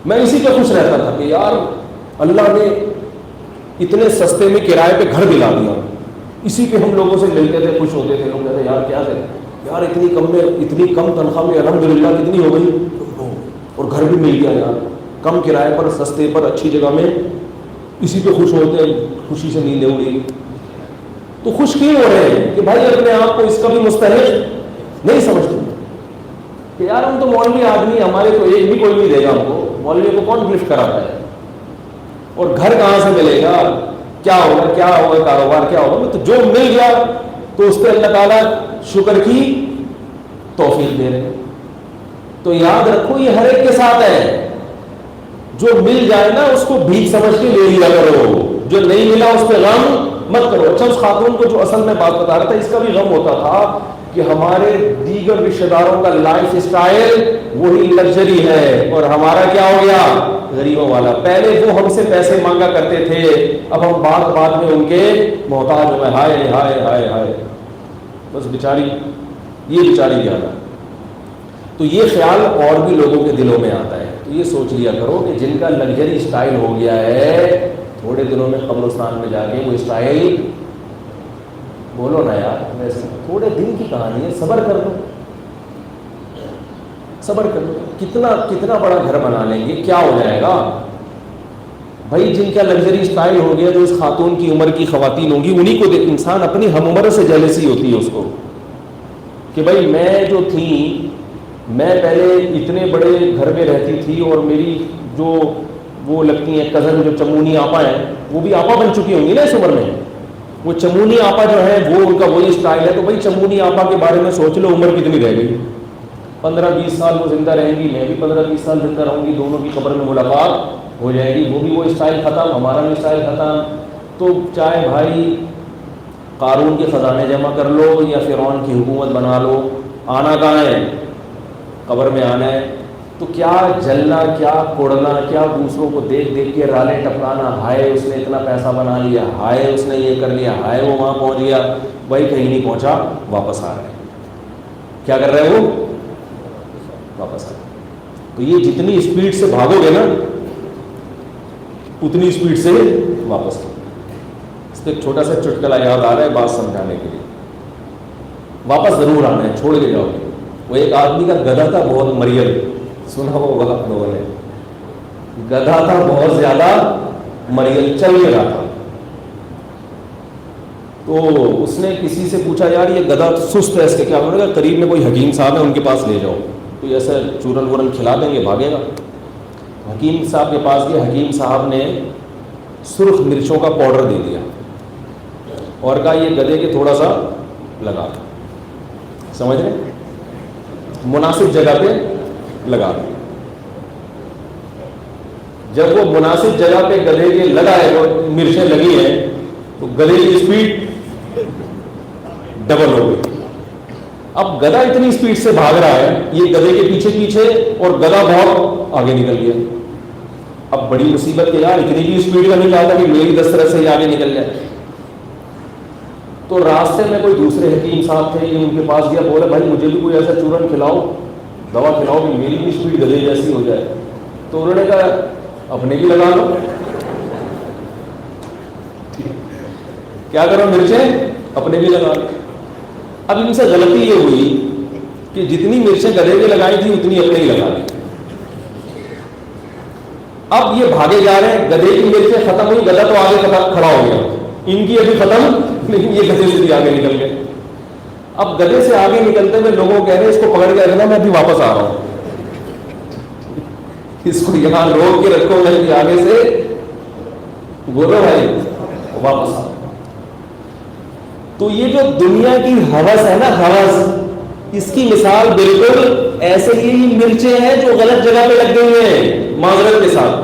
میں اسی پہ خوش رہتا تھا کہ یار اللہ نے اتنے سستے میں کرائے پہ گھر دلا دیا. اسی پہ ہم لوگوں سے ملتے تھے، خوش ہوتے تھے. لوگ کہتے یار کیا کریں یار اتنی کم میں، اتنی کم تنخواہ میں الحمدللہ کتنی ہو گئی اور گھر بھی مل گیا یار کم کرائے پر، سستے پر، اچھی جگہ میں. اسی پہ خوش ہوتے ہیں، خوشی سے نیندیں اڑی. تو خوش کیوں ہو رہے ہیں کہ بھائی اپنے آپ کو اس کا بھی مستحق نہیں سمجھتے کہ یار ہم تو مولوی آدمی، ہمارے تو ایک بھی کوئی نہیں دے گا ہم کو، مولوی کو کون گفٹ کراتا ہے، اور گھر کہاں سے ملے گا، کیا ہوگا، کیا ہوگا، کاروبار کیا ہوگا. تو جو مل گیا تو اس پہ اللہ تعالیٰ شکر کی توفیق دے رہے ہیں. تو یاد رکھو یہ ہر ایک کے ساتھ ہے. جو مل جائے نا اس کو بھیک سمجھ کے لے لیا کرو، جو نہیں ملا اس پہ غم مت کرو. اچھا اس خاتون کو جو اصل میں بات بتا رہا تھا اس کا بھی غم ہوتا تھا کہ ہمارے دیگر رشتہ داروں کا لائف اسٹائل وہی لگژری ہے اور ہمارا کیا ہو گیا غریبوں والا. پہلے وہ ہم سے پیسے مانگا کرتے تھے، اب ہم بعد میں ان کے محتاج ہو گئے. ہائے ہائے ہائے ہائے، بس بیچاری، یہ بیچاری کیا تھا. تو یہ خیال اور بھی لوگوں کے دلوں میں آتا ہے. تو یہ سوچ لیا کرو کہ جن کا لگژری اسٹائل ہو گیا ہے تھوڑے دنوں میں قبرستان میں جا کے وہ اسٹائل بولو نا یار، ویسے تھوڑے دن کی کہانی ہے، صبر کر لو، صبر کر لو. کتنا بڑا گھر بنا لیں گے، کیا ہو جائے گا بھائی. جن کا لگژری اسٹائل ہو گیا، جو اس خاتون کی عمر کی خواتین ہوں گی انہیں کو دیکھ انسان اپنی ہم عمر سے جیلسی ہوتی ہے اس کو کہ بھائی میں جو تھی، میں پہلے اتنے بڑے گھر میں رہتی تھی اور میری جو وہ لگتی ہیں کزن جو چمونی آپا ہیں وہ بھی آپا بن چکی ہوں گی نا اس عمر میں. وہ چمونی آپا جو ہے وہ ان کا وہی اسٹائل ہے. تو بھائی چمونی آپا کے بارے میں سوچ لو عمر کتنی رہ گئی، 15-20 سال وہ زندہ رہیں گی، میں بھی 15-20 سال زندہ رہوں گی، دونوں کی قبر میں ملاقات ہو جائے گی. وہ بھی وہ اسٹائل ختم، ہمارا بھی اسٹائل ختم. تو چاہے بھائی قارون کے خزانے جمع کر لو یا فرعون کی حکومت بنا لو، آنا کہاں ہے؟ قبر میں آنا ہے. تو کیا جلنا، کیا کوڑنا، کیا دوسروں کو دیکھ دیکھ کے رالے ٹپکانا، ہائے اس نے اتنا پیسہ بنا لیا، ہائے اس نے یہ کر لیا، ہائے وہ وہاں پہنچ گیا. بھائی کہیں نہیں پہنچا، واپس آ رہے ہیں. کیا کر رہے ہو؟ واپس آ رہے. تو یہ جتنی اسپیڈ سے بھاگو گے نا اتنی اسپیڈ سے واپس آؤ. اس پہ ایک چھوٹا سا چٹکلا یاد آ رہا ہے بات سمجھانے کے لیے. واپس ضرور آنا ہے، چھوڑ کے جاؤ گے. وہ ایک آدمی کا گدھا تھا بہت مریل، سنا ہوگا آپ لوگوں نے. گدھا تھا بہت زیادہ مریل، چل نہیں رہا تھا. تو اس نے کسی سے پوچھا یار یہ گدھا سست ہے، اس کے کیا ہونے گا؟ قریب میں کوئی حکیم صاحب ہے ان کے پاس لے جاؤ، کوئی ایسا چورن ورن کھلا دیں گے بھاگے گا. حکیم صاحب کے پاس گیا. حکیم صاحب نے سرخ مرچوں کا پاؤڈر دے دیا اور کہا یہ گدھے کے تھوڑا سا لگا، سمجھ رہے، مناسب جگہ پہ لگا دیں. جب وہ مناسب جگہ پہ گدھے کے لگا ہے، وہ مرچیں لگی ہیں، تو گدھے کی اسپیڈ ڈبل ہو گئی. اب گدھا اتنی اسپیڈ سے بھاگ رہا ہے، یہ گدھے کے پیچھے پیچھے، اور گدھا بہت آگے نکل گیا. اب بڑی مصیبت کہ یار اتنی بھی اسپیڈ کا نہیں چاہتا کہ میری 10 طرح سے ہی آگے نکل جائے. تو راستے میں کوئی دوسرے حکیم صاحب تھے، یہ ان کے پاس گیا، بولا بھائی مجھے بھی کوئی ایسا چورن کھلاؤ، دوا کھلاؤ کہ میری بھی اسپیڈ گدھے جیسی ہو جائے. تو انہوں نے کہا اپنے بھی لگا لو. کیا کرو؟ مرچیں اپنے بھی لگا لو. اب ان سے غلطی یہ ہوئی کہ جتنی مرچیں گدھے کے لگائی تھی اتنی اپنے ہی لگا لی. اب یہ بھاگے جا رہے ہیں، گدھے کی مرچیں ختم ہوئی، گدھا تو آگے کھڑا ہو گیا، ان کی ابھی ختم، لیکن یہ گدھے سے بھی آگے نکل گئے. اب گدھے سے آگے نکلتے ہوئے لوگوں کو کہہ رہے ہیں اس کو پکڑ کے رکھنا، میں ابھی واپس آ رہا ہوں، اس کو یہاں روک کے رکھو، میں بھی آگے سے بولو بھائی واپس آ. تو یہ جو دنیا کی ہوس ہے نا، ہوس، اس کی مثال بالکل ایسے ہی مرچیں ہیں جو غلط جگہ پہ لگ گئی ہیں معذرت کے ساتھ.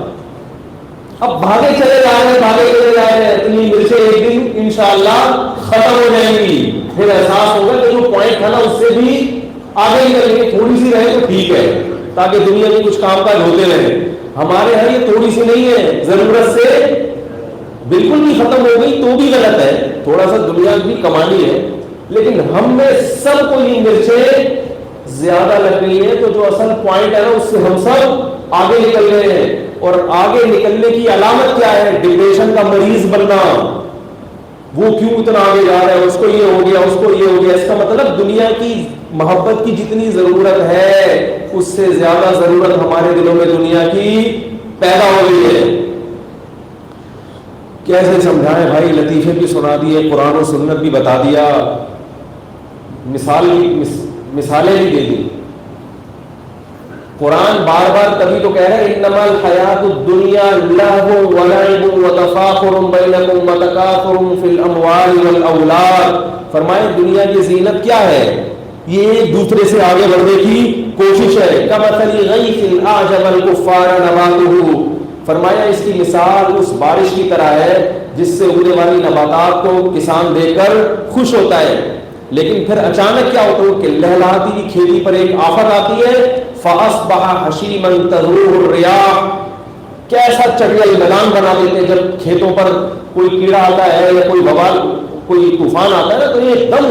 اب بھاگے چلے جا رہے ہیں، بھاگے چلے جا رہے ہیں، اتنی مرچیں ایک دن انشاءاللہ ختم ہو جائیں گی. پھر احساس ہوگا کہ جو پوائنٹ تھا نا اس سے بھی آگے نکلیں گے. تھوڑی سی رہے تو ٹھیک ہے تاکہ دنیا میں کچھ کام کاج ہوتے رہے. ہمارے یہاں یہ تھوڑی سی نہیں ہے، ضرورت سے بالکل بھی ختم ہو گئی تو بھی غلط ہے, تھوڑا سا دنیا بھی کمانی ہے, لیکن ہم میں سب کو یہ مرچیں زیادہ لگ گئی ہے, تو جو اصل پوائنٹ ہے نا اس سے ہم سب آگے نکل رہے ہیں. اور آگے نکلنے کی علامت کیا ہے؟ ڈپریشن کا مریض بننا. وہ کیوں اتنا آگے جا رہا ہے, اس کو یہ ہو گیا, اس کو یہ ہو گیا. اس کا مطلب دنیا کی محبت کی جتنی ضرورت ہے اس سے زیادہ ضرورت ہمارے دلوں میں دنیا کی پیدا ہو گئی ہے. کیسے سمجھائیں بھائی؟ لطیفے بھی سنا دیے, قرآن و سنت بھی بتا دیا, مثالیں بھی دے دی. قرآن بار بار تبھی تو کہہ رہا ہے انما الحیات الدنیا لہو ولعب وتفاخر بینکم وتکاثر فی الاموال والاولاد. فرمائے دنیا کی زینت کیا ہے؟ یہ ایک دوسرے سے آگے بڑھنے کی کوشش ہے. کمثل غیث اعجب الکفار نباتہ. فرمایا اس کی مثال اس بارش کی طرح ہے جس سے اگنے والی نباتات کو کسان دیکھ کر خوش ہوتا ہے, لیکن پھر اچانک کیا ہوتا ہے کہ لہلہاتی ہوئی کھیتی پر ایک آفت آتی ہے. فَأَصْبَحَ حَشِيمًا تَذْرُوهُ الرِّيَاحُ. کیسا چڑیل میدان بنا دیتے ہیں جب کھیتوں پر کوئی کیڑا آتا ہے یا کوئی وبال, کوئی طوفان آتا ہے نا, تو یہ ایک دم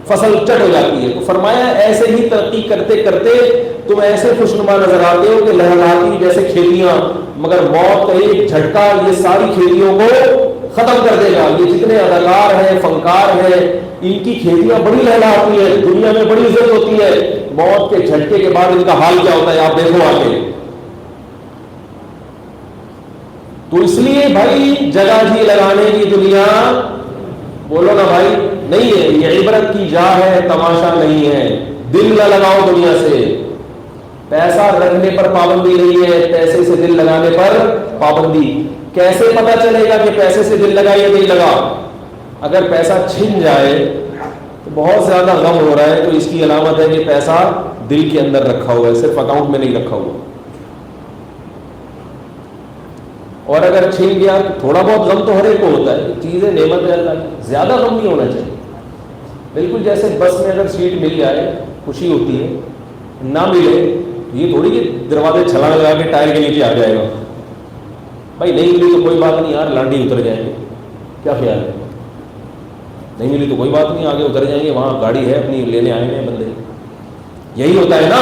فصل چٹ ہو جاتی ہے. تو فرمایا ایسے ہی ترقی کرتے کرتے تم ایسے خوشنما نظر آتے ہو کہ لہلہاتی جیسے کھیتیاں, مگر موت کا ایک جھٹکا یہ ساری کھیتیوں کو ختم کر دے گا. یہ جتنے اداکار ہیں, فنکار ہیں, ان کی کھیتیاں بڑی لہلاتی ہیں, دنیا میں بڑی عزت ہوتی ہے. موت کے جھٹکے کے بعد ان کا حال کیا ہوتا ہے آپ دیکھو آگے. تو اس لیے بھائی جگہ جی لگانے کی دنیا بولو نا بھائی نہیں ہے. یہ عبرت کی جا ہے, تماشا نہیں ہے. دل نہ لگاؤ دنیا سے. پیسہ رکھنے پر پابندی نہیں ہے, پیسے سے دل لگانے پر پابندی. کیسے پتا چلے گا کہ پیسے سے دل لگا یا نہیں لگا؟ اگر پیسہ چھن جائے تو بہت زیادہ غم ہو رہا ہے, تو اس کی علامت ہے کہ پیسہ دل کے اندر رکھا ہوا ہے, صرف اکاؤنٹ میں نہیں رکھا ہوا. اور اگر چھن گیا تو تھوڑا بہت غم تو ہر ایک کو ہوتا ہے, چیزیں نعمت ہے اللہ کی, زیادہ غم نہیں ہونا چاہیے. بالکل جیسے بس میں اگر سیٹ مل جائے خوشی ہوتی ہے, نہ ملے یہ تھوڑی کہ دروازے چھلانگ لگا کے ٹائر کے نیچے آ جائے گا. بھائی نہیں ملی تو کوئی بات نہیں یار, لانڈی اتر جائیں گے, کیا خیال ہے؟ نہیں ملی تو کوئی بات نہیں, آگے اتر جائیں گے, وہاں گاڑی ہے اپنی, لینے آئے ہیں بندے. یہی ہوتا ہے نا.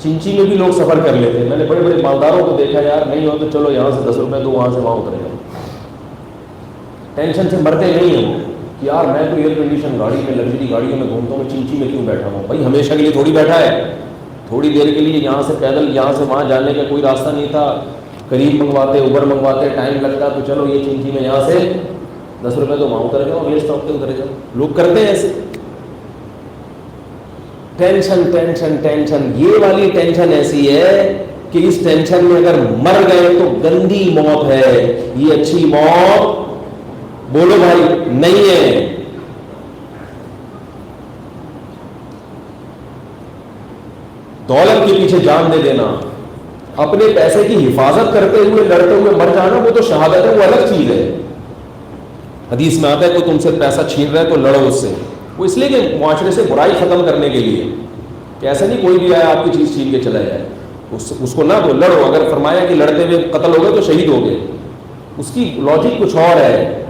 چنچی میں بھی لوگ سفر کر لیتے ہیں. میں نے بڑے بڑے مالداروں کو دیکھا, یار نہیں ہو تو چلو یہاں سے 10 روپے دو, وہاں سے وہاں اترے گا. ٹینشن سے مرتے نہیں ہیں کہ یار میں تو ایئر کنڈیشن گاڑی میں, لگژری گاڑیوں میں گھومتا ہوں, میں چنچی میں کیوں بیٹھا ہوں؟ بھائی ہمیشہ کے لیے تھوڑی بیٹھا ہے, تھوڑی دیر کے لیے. یہاں سے پیدل یہاں سے وہاں جانے کا کوئی راستہ نہیں تھا, قریب منگواتے, اوبر منگواتے, ٹائم لگتا, تو چلو یہ چنچی میں یہاں سے 10 روپے تو وہاں اتر جاؤ, اگلے اسٹاپ پہ اتر جاؤ. لوگ کرتے ہیں ایسے. Tension tension tension. یہ والی ٹینشن ایسی ہے کہ اس ٹینشن میں اگر مر گئے تو گندی موت ہے. یہ اچھی موت بولو بھائی نہیں ہے. دولت کے پیچھے جان دے دینا, اپنے پیسے کی حفاظت کرتے ہوئے لڑتے ہوئے مر جانا, وہ تو شہادت ہے, وہ الگ چیز ہے. حدیث میں آتا ہے کوئی تم سے پیسہ چھین رہا ہے تو لڑو اس سے. وہ اس لیے کہ معاشرے سے برائی ختم کرنے کے لیے, کہ ایسا نہیں کوئی بھی آیا آپ کی چیز چھین کے چلا جائے, اس کو نہ تو لڑو. اگر فرمایا کہ لڑتے ہوئے قتل ہو گئے تو شہید ہو گئے, اس کی لاجک کچھ اور ہے,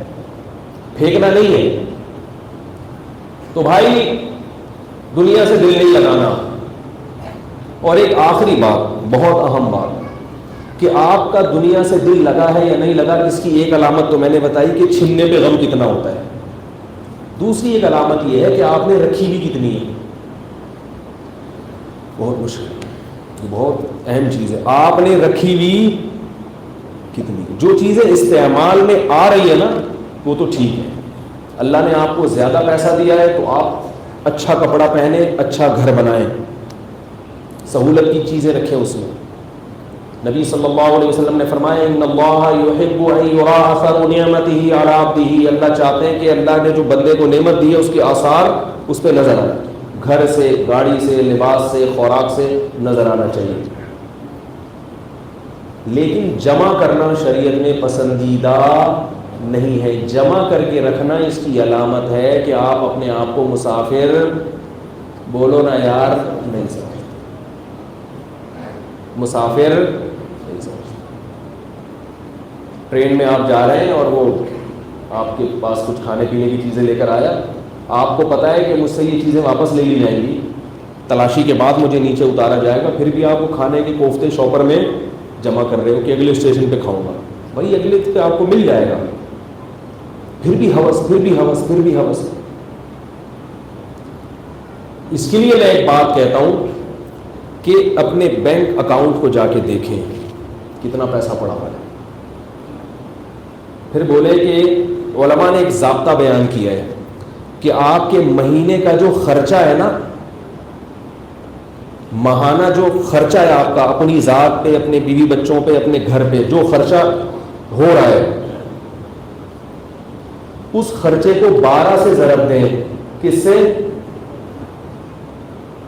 پھینکنا نہیں ہے. تو بھائی دنیا سے دل نہیں لگانا. اور ایک آخری بات, بہت اہم بات, کہ آپ کا دنیا سے دل لگا ہے یا نہیں لگا, اس کی ایک علامت تو میں نے بتائی کہ چھننے پہ غم کتنا ہوتا ہے. دوسری ایک علامت یہ ہے کہ آپ نے رکھی بھی کتنی ہے. بہت مشکل, بہت اہم چیز ہے, آپ نے رکھی بھی کتنی. جو چیزیں استعمال میں آ رہی ہے نا وہ تو ٹھیک ہے, اللہ نے آپ کو زیادہ پیسہ دیا ہے تو آپ اچھا کپڑا پہنے, اچھا گھر بنائیں, سہولت کی چیزیں رکھیں اس میں. نبی صلی اللہ علیہ وسلم نے فرمایا ان اللہ یحب ان یرا اثر نعمتہ علی عبدہ. اللہ چاہتے ہیں کہ اللہ نے جو بندے کو نعمت دی ہے اس کے آثار اس پہ نظر آئے. گھر سے, گاڑی سے, لباس سے, خوراک سے نظر آنا چاہیے. لیکن جمع کرنا شریعت میں پسندیدہ نہیں ہے. جمع کر کے رکھنا اس کی علامت ہے کہ آپ اپنے آپ کو مسافر, بولو نا یار, نہیں سمجھتے. مسافر ٹرین میں آپ جا رہے ہیں اور وہ آپ کے پاس کچھ کھانے پینے کی چیزیں لے کر آیا, آپ کو پتہ ہے کہ مجھ سے یہ چیزیں واپس لے لی جائیں گی, تلاشی کے بعد مجھے نیچے اتارا جائے گا, پھر بھی آپ وہ کھانے کے کوفتے شاپر میں جمع کر رہے ہو کہ اگلے اسٹیشن پہ کھاؤں گا. بھائی اگلے پہ آپ کو مل جائے گا, پھر بھی ہوس, پھر بھی ہوس, پھر بھی ہوس. اس کے لیے میں ایک بات کہتا ہوں کہ اپنے بینک اکاؤنٹ کو جا کے دیکھیں کتنا پیسہ پڑا ہوا ہے. پھر بولے کہ علماء نے ایک ضابطہ بیان کیا ہے کہ آپ کے مہینے کا جو خرچہ ہے نا, ماہانہ جو خرچہ ہے آپ کا اپنی ذات پہ, اپنے بیوی بچوں پہ, اپنے گھر پہ جو خرچہ ہو رہا ہے, اس خرچے کو 12 سے ضرب دیں. کس سے؟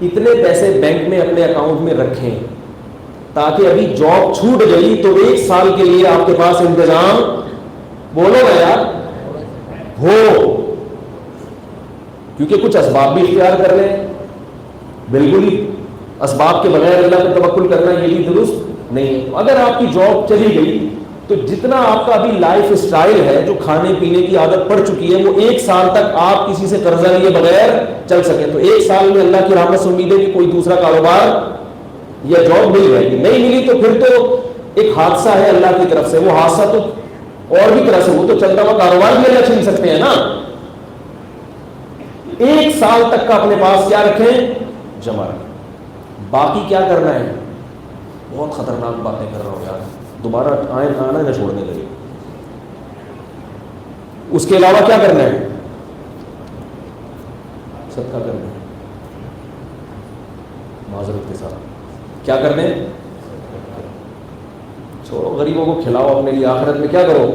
اتنے پیسے بینک میں اپنے اکاؤنٹ میں رکھیں تاکہ ابھی جاب چھوٹ گئی تو 1 سال کے لیے آپ کے پاس انتظام, بولو گا یار, ہو. کیونکہ کچھ اسباب بھی اختیار کر لیں. بالکل ہی اسباب کے بغیر اللہ پہ توکل کرنا یہ بھی درست نہیں ہے. اگر آپ کی جاب چلی گئی تو جتنا آپ کا ابھی لائف اسٹائل ہے, جو کھانے پینے کی عادت پڑ چکی ہے, وہ 1 سال تک آپ کسی سے قرضہ لیے بغیر چل سکیں. تو 1 سال میں اللہ کی رحمت سے امید ہے کہ کوئی دوسرا کاروبار یا جاب مل جائے گی. نہیں ملی تو پھر تو ایک حادثہ ہے اللہ کی طرف سے. وہ حادثہ تو اور بھی طرح سے, وہ تو چلتا ہوا کاروبار بھی اللہ چھین سکتے ہیں نا. 1 سال تک کا اپنے پاس کیا رکھیں, جمع رکھیں. باقی کیا کرنا ہے, بہت خطرناک باتیں کر رہا ہوں یار, دوبارہ آنا نہ چھوڑنے لگے. اس کے علاوہ کیا کرنا ہے, صدقہ کرنا ہے. معذرت کے ساتھ کیا کرنا ہے, چھوڑو, غریبوں کو کھلاؤ, اپنے لیے آخرت میں کیا کرو,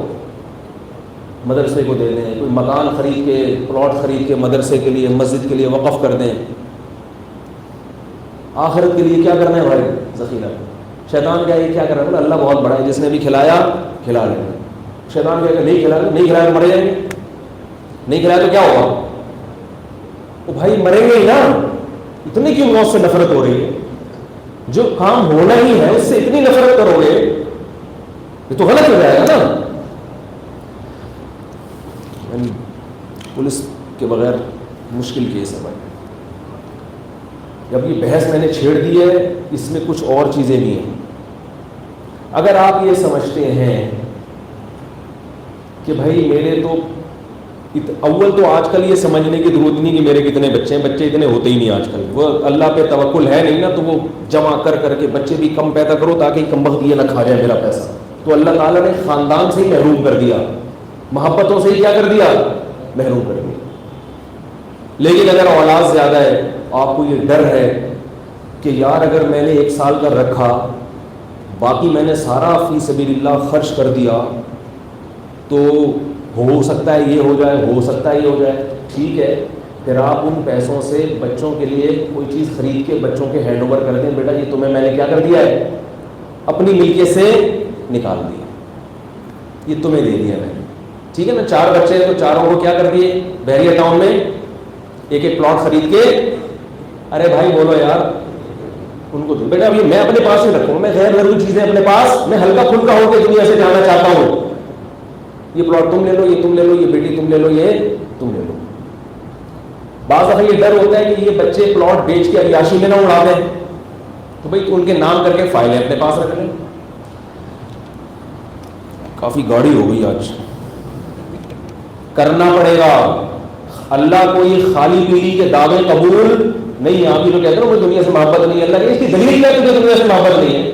مدرسے کو دے دیں, کوئی مکان خرید کے, پلاٹ خرید کے مدرسے کے لیے, مسجد کے لیے وقف کر دیں. آخرت کے لیے کیا کرنا ہے بھائی, ذخیرہ. شیطان کیا کر رہا ہے, اللہ بہت بڑا ہے, جس نے بھی کھلایا کھلا لیں گے. شیطان کیا کہ نہیں کھلایا تو مرے جائیں گے, نہیں کھلایا تو کیا ہوگا, وہ بھائی مریں گے ہی نا. اتنی کیوں موت سے نفرت ہو رہی ہے, جو کام ہونا ہی ہے اس سے اتنی نفرت کرو گے, یہ تو غلط ہو جائے گا نا. پولیس کے بغیر مشکل کیس ہے بھائی. جب یہ بحث میں نے چھیڑ دی ہے, اس میں کچھ اور چیزیں بھی ہیں. اگر آپ یہ سمجھتے ہیں کہ بھائی میرے تو اول تو آج کل یہ سمجھنے کی ضرورت نہیں کہ میرے کتنے بچے ہیں, بچے اتنے ہوتے ہی نہیں آج کل. وہ اللہ پہ توکل ہے نہیں نا, تو وہ جمع کر کے بچے بھی کم پیدا کرو تاکہ کم وقت یہ نہ کھا جائے میرا پیسہ. تو اللہ تعالیٰ نے خاندان سے ہی محروم کر دیا, محبتوں سے ہی کیا کر دیا, محروم کر دیا. لیکن اگر اولاد زیادہ ہے, آپ کو یہ ڈر ہے کہ یار اگر میں نے 1 سال کا رکھا, باقی میں نے سارا فی سبیل اللہ خرچ کر دیا, تو ہو سکتا ہے یہ ہو جائے, ہو سکتا ہے یہ ہو جائے. ٹھیک ہے, پھر آپ ان پیسوں سے بچوں کے لیے کوئی چیز خرید کے بچوں کے ہینڈ اوور کر دیں, بیٹا یہ تمہیں میں نے کیا کر دیا ہے, اپنی ملکیت سے نکال دیا, یہ تمہیں دے دیا میں نے. ٹھیک ہے نا, 4 بچے ہیں تو چاروں کو کیا کر دیے, بحریہ ٹاؤن میں ایک پلاٹ خرید کے. ارے بھائی بولو یار, ان کو دو بیٹا, ابھی میں اپنے پاس ہی رکھوں, میں غیر ضروری چیزیں اپنے پاس, میں ہلکا پھلکا ہو کے دنیا سے جانا چاہتا ہوں. یہ پلاٹ تم لے لو, یہ تم لے لو, یہ بیٹی تم لے لو, یہ تم لے لو. بعض دفعہ یہ ڈر ہوتا ہے کہ یہ بچے پلاٹ بیچ کے عیاشی میں نہ اڑا دیں, تو بھائی ان کے نام کر کے فائلیں اپنے پاس رکھ لیں. کافی گاڑی ہو گئی آج, کرنا پڑے گا. اللہ کو یہ خالی پیلی کے دعوے قبول نہیں. آپ ہی تو کہتے ہو مجھے دنیا سے محبت نہیں ہے, اللہ کہ اس کی دلیل کیا تجھے دنیا سے محبت نہیں ہے,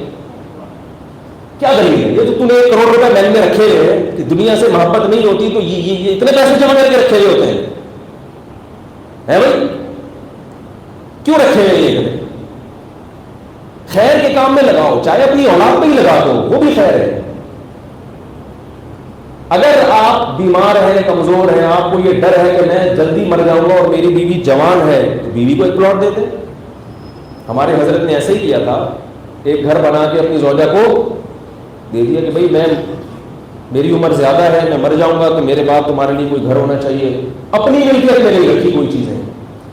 کیا دلیل ہے؟ یہ تو تم نے 1 کروڑ روپے بینک میں رکھے ہوئے ہیں کہ دنیا سے محبت نہیں ہوتی, تو یہ اتنے پیسے جمع کر کے رکھے ہوئے ہوتے ہیں بھائی, کیوں رکھے ہوئے یہ؟ خیر کے کام میں لگاؤ, چاہے اپنی اولاد پہ ہی لگا دو, وہ بھی خیر ہے. اگر آپ بیمار ہیں, کمزور ہیں, آپ کو یہ ڈر ہے کہ میں جلدی مر جاؤں گا اور میری بیوی جوان ہے, تو بیوی کو 1 پلاٹ دے دیں. ہمارے حضرت نے ایسے ہی کیا تھا, ایک گھر بنا کے اپنی زوجہ کو دے دیا کہ بھائی میری عمر زیادہ ہے, میں مر جاؤں گا تو میرے بعد تمہارے لیے کوئی گھر ہونا چاہیے. اپنی ملکیت میں نہیں رکھی کوئی چیزیں.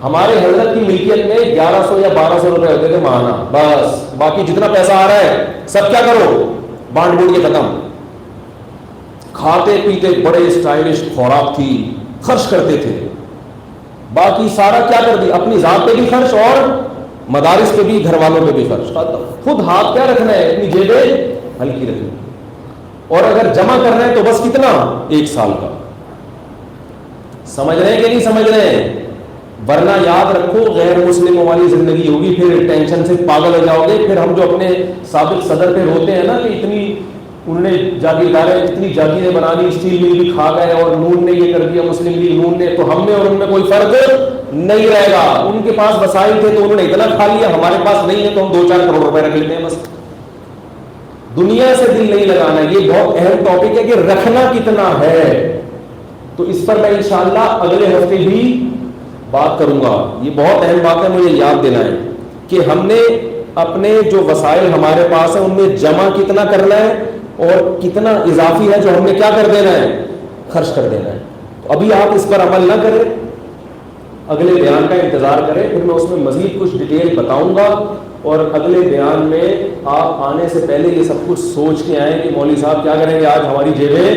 ہمارے حضرت کی ملکیت میں 1100 یا 1200 روپے ہوتے تھے ماہانہ, بس. باقی جتنا پیسہ آ رہا ہے سب کیا کرو, بانٹ بوٹ کے ختم. کھاتے پیتے بڑے اسٹائلش خوراک تھی, خرچ کرتے تھے, باقی سارا کیا کر دیا, اپنی ذات پہ بھی خرچ اور مدارس پہ بھی, گھر والوں پہ بھی خرچ. خود ہاتھ کیا رکھنا ہے, اپنی جیبیں ہلکی رکھنی, اور اگر جمع کرنا ہے تو بس کتنا, 1 سال کا. سمجھ رہے ہیں کہ نہیں سمجھ رہے ہیں؟ ورنہ یاد رکھو غیر مسلموں والی زندگی ہوگی, پھر ٹینشن سے پاگل ہو جاؤ گے. پھر ہم جو اپنے سابق صدر پہ روتے ہیں نا کہ اتنی انہوں نے جاگیرداریں اتنی جاگیریں بنا دی, اسٹیل مل بھی کھا گئے, اور نون نے یہ کر دیا, مسلم لیگ نون نے, تو ہم میں اور ان میں کوئی فرق نہیں رہے گا. ان کے پاس وسائل تھے تو انہوں نے اتنا کھا لیا, ہمارے پاس نہیں ہے تو ہم 2-4 کروڑ روپے رکھ لیتے ہیں بس. دنیا سے دل نہیں لگانا. یہ بہت اہم ٹاپک ہے کہ رکھنا کتنا ہے, تو اس پر میں انشاءاللہ اگلے ہفتے بھی بات کروں گا. یہ بہت اہم بات ہے, مجھے یاد دینا ہے کہ ہم نے اپنے جو وسائل ہمارے پاس ہیں ان میں جمع کتنا کرنا ہے, اور کتنا اضافی ہے جو ہم نے کیا کر دینا ہے, خرچ کر دینا ہے. تو ابھی آپ اس پر عمل نہ کریں, اگلے بیان کا انتظار کریں, پھر میں اس میں مزید کچھ ڈیٹیل بتاؤں گا. اور اگلے بیان میں آپ آنے سے پہلے یہ سب کچھ سوچ کے آئیں کہ مولوی صاحب کیا کریں گے, آج ہماری جیبیں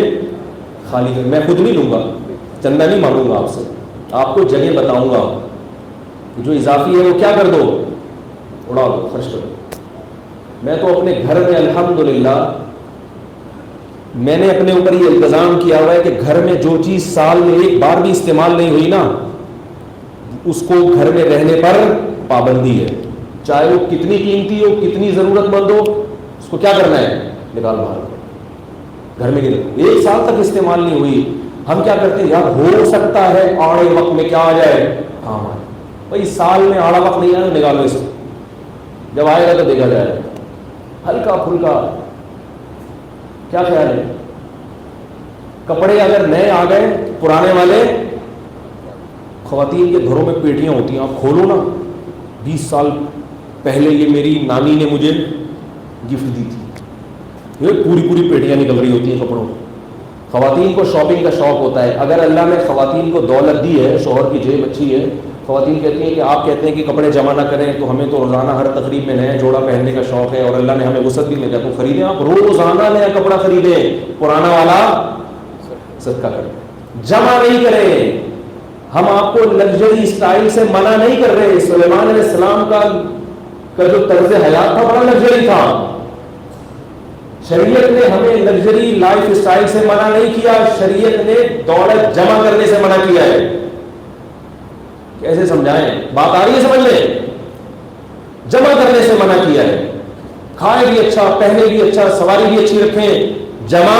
خالی کریں. میں خود نہیں لوں گا, چندہ نہیں مانگوں گا آپ سے, آپ کو جگہ بتاؤں گا, جو اضافی ہے وہ کیا کر دو, اڑا دو, خرچ کر دو. میں تو اپنے گھر میں الحمدللہ میں نے اپنے اوپر یہ التزام کیا ہوا ہے کہ گھر میں جو چیز سال میں 1 بار بھی استعمال نہیں ہوئی نا, اس کو گھر میں رہنے پر پابندی ہے, چاہے وہ کتنی قیمتی ہو, کتنی ضرورت مند ہو, اس کو کیا کرنا ہے, نکال باہر گھر میں. 1 سال تک استعمال نہیں ہوئی, ہم کیا کرتے ہیں, یار ہو سکتا ہے آڑے وقت میں کیا آ جائے, ہاں بھائی سال میں آڑا وقت نہیں آیا, نکالو اس کو, جب آئے گا تو دیکھا جائے گا. ہلکا پھلکا کیا خیال ہے, کپڑے اگر نئے آ گئے, پرانے والے, خواتین کے گھروں میں پیٹیاں ہوتی ہیں, آپ کھولو نا, 20 سال پہلے یہ میری نانی نے مجھے گفٹ دی تھی, یہ پوری پیٹیاں نکل رہی ہوتی ہیں کپڑوں. خواتین کو شاپنگ کا شوق ہوتا ہے. اگر اللہ نے خواتین کو دولت دی ہے, شوہر کی جیب اچھی ہے, خواتین کہتی ہیں کہ آپ کہتے ہیں کہ کپڑے جمع نہ کریں, تو ہمیں تو روزانہ ہر تقریب میں نیا جوڑا پہننے کا شوق ہے, اور اللہ نے ہمیں وسعت بھی نہیں دیا, تو خریدیں, آپ روزانہ نیا کپڑا خریدیں, پرانا والا صدقہ کریں, جمع نہیں کریں. ہم آپ کو لگژری اسٹائل سے منع نہیں کر رہے. سلیمان علیہ السلام کا جو طرز حیات تھا بڑا لگژری تھا. شریعت نے ہمیں لگژری لائف اسٹائل سے منع نہیں کیا, شریعت نے دولت جمع کرنے سے منع کیا ہے. کیسے سمجھائیں, بات آ رہی ہے سمجھ لیں, جمع کرنے سے منع کیا ہے. کھائے بھی اچھا, پہنے بھی اچھا, سواری بھی اچھی رکھیں, جمع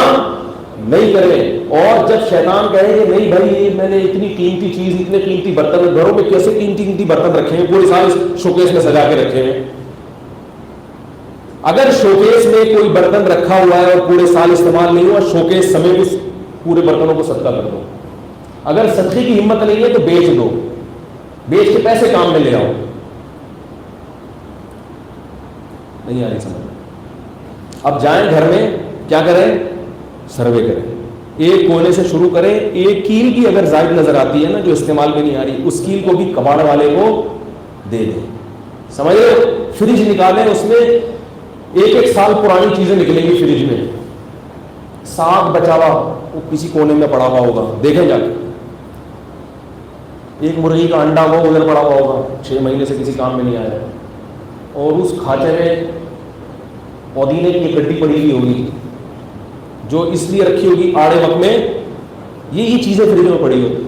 نہیں کریں. اور جب شیطان کہے کہ نہیں بھائی یہ میں نے اتنی قیمتی چیز, اتنے قیمتی برتن, گھروں میں کیسے قیمتی برتن رکھے ہیں, پورے سال شوکیس میں سجا کے رکھے ہیں. اگر شوکیس میں کوئی برتن رکھا ہوا ہے اور پورے سال استعمال نہیں ہوا, شوکیس سمیت اس پورے برتنوں کو صدقہ کر دو. اگر صدقے کی ہمت نہیں ہے تو بیچ دو, بیچ کے پیسے کام میں لے آؤ. نہیں آ رہی سمجھ. اب جائیں گھر میں, کیا کریں, سروے کریں, ایک کونے سے شروع کریں. ایک کیل کی اگر زائد نظر آتی ہے نا جو استعمال میں نہیں آ رہی, اس کیل کو بھی کباڑ والے کو دے دیں. سمجھ رہے ہو, فریج نکالیں, اس میں 1 سال پرانی چیزیں نکلیں گی فریج میں. ساگ بچا ہوا وہ کسی کونے میں پڑا ہوا ہوگا, دیکھیں جا کے. ایک مرغی کا انڈا وہ ادھر پڑا ہوا ہوگا, 6 مہینے سے کسی کام میں نہیں آیا. اور اس کھانچے میں پودینے کی گڈی پڑی ہوئی ہوگی جو اس لیے رکھی ہوگی آڑے وقت میں, یہی چیزیں فریج میں پڑی ہوتی.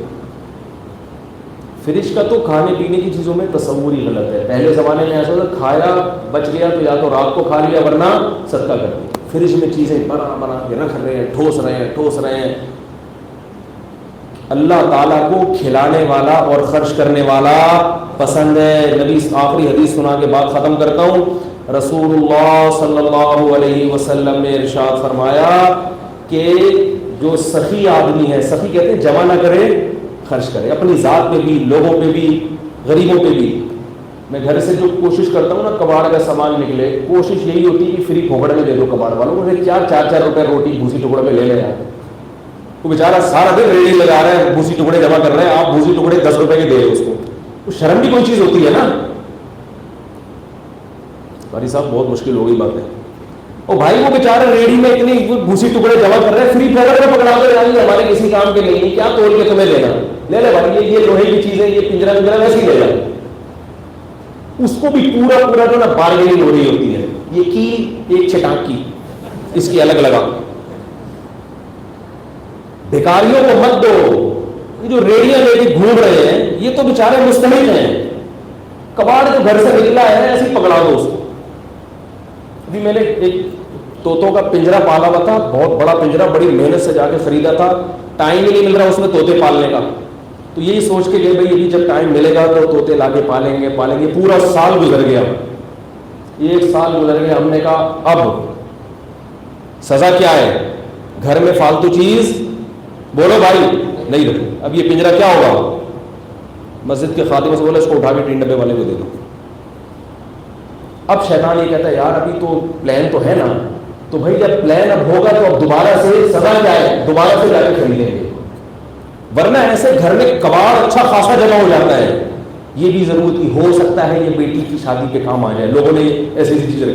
فریج کا تو کھانے پینے کی چیزوں میں تصور ہی غلط ہے. پہلے زمانے میں ایسا ہوتا, کھایا بچ گیا تو یا تو رات کو کھا لیا ورنہ صدقہ کر دیا. فریج میں چیزیں بنا کے رکھ رہے ہیں, ٹھوس رہے ہیں. اللہ تعالیٰ کو کھلانے والا اور خرچ کرنے والا پسند ہے. نبی آخری حدیث سنا کے بعد ختم کرتا ہوں. رسول اللہ صلی اللہ علیہ وسلم نے ارشاد فرمایا کہ جو سخی آدمی ہے, سخی کہتے ہیں جمع نہ کرے, خرچ کرے, اپنی ذات پہ بھی, لوگوں پہ بھی, غریبوں پہ بھی. میں گھر سے جو کوشش کرتا ہوں نا کباڑ کا سامان نکلے, کوشش یہی ہوتی ہے کہ فری پھوکڑ میں دے دو کباڑ والوں کو. 4 روپے روٹی بھوسی ٹکڑے میں لے لیں آپ. وہ بیچارہ سارا دن ریڈی لگا رہے ہیں, بھوسی ٹکڑے جمع کر رہے ہیں, آپ بھوسی ٹکڑے 10 روپے کے دے رہے اس کو. تو شرم بھی کوئی چیز ہوتی ہے نا. بھائی صاحب بہت مشکل ہو گئی بات ہے. اور بھائی وہ بیچارہ ریڑھی میں اتنی بھوسی ٹکڑے جمع کر رہے ہیں، فری فائر میں پکڑا کر جائیں گے، ہمارے کسی کام کے نہیں، کیا تول کے تمہیں لینا، لے لے بھائی یہ لوہے کی چیزیں، یہ پنجرا ویسے ہی لے جائے. اس کو بھی پورا جو نا بارگیننگ ہو رہی ہوتی ہے. یہ کی ایک چھٹانک کی، اس کی الگ لگا. بھکاریوں کو مت دو، یہ جو ریڑیاں لے کے گھوم رہے ہیں یہ تو بیچارے مستحق ہیں. کباڑ جو گھر سے نکلا ہے ایسے ہی پکڑا دو اس کو. ابھی میں نے ایک طوطوں کا پنجرا پالا ہوا تھا، بہت بڑا پنجرا، بڑی محنت سے جا کے خریدا تھا، ٹائم ہی نہیں مل رہا اس میں طوطے پالنے کا. تو یہی سوچ کے گئے بھائی ابھی جب ٹائم ملے گا تو طوطے لا کے پالیں گے. پورا سال گزر گیا، 1 سال گزر گیا. ہم نے کہا اب سزا کیا ہے؟ گھر میں فالتو چیز بولو بھائی نہیں رکھو. اب یہ پنجرا کیا ہوگا؟ مسجد کے خادمہ سے بولا اس کو اٹھا کے ٹین ڈبے والے کو دے دو. اب شیطان یہ کہتا ہے یار ابھی تو پلان تو ہے نا، تو بھائی جب پلان اب ہوگا تو اب دوبارہ سے سزا کیا ہے؟ دوبارہ سے جا کے خریدیں گے. ورنہ ایسے گھر میں کباڑ اچھا خاصا جمع ہو جاتا ہے. یہ بھی ضرورت ہو سکتا ہے یہ بیٹی کی شادی پہ کام آ جائے، لوگوں نے ایسی چیز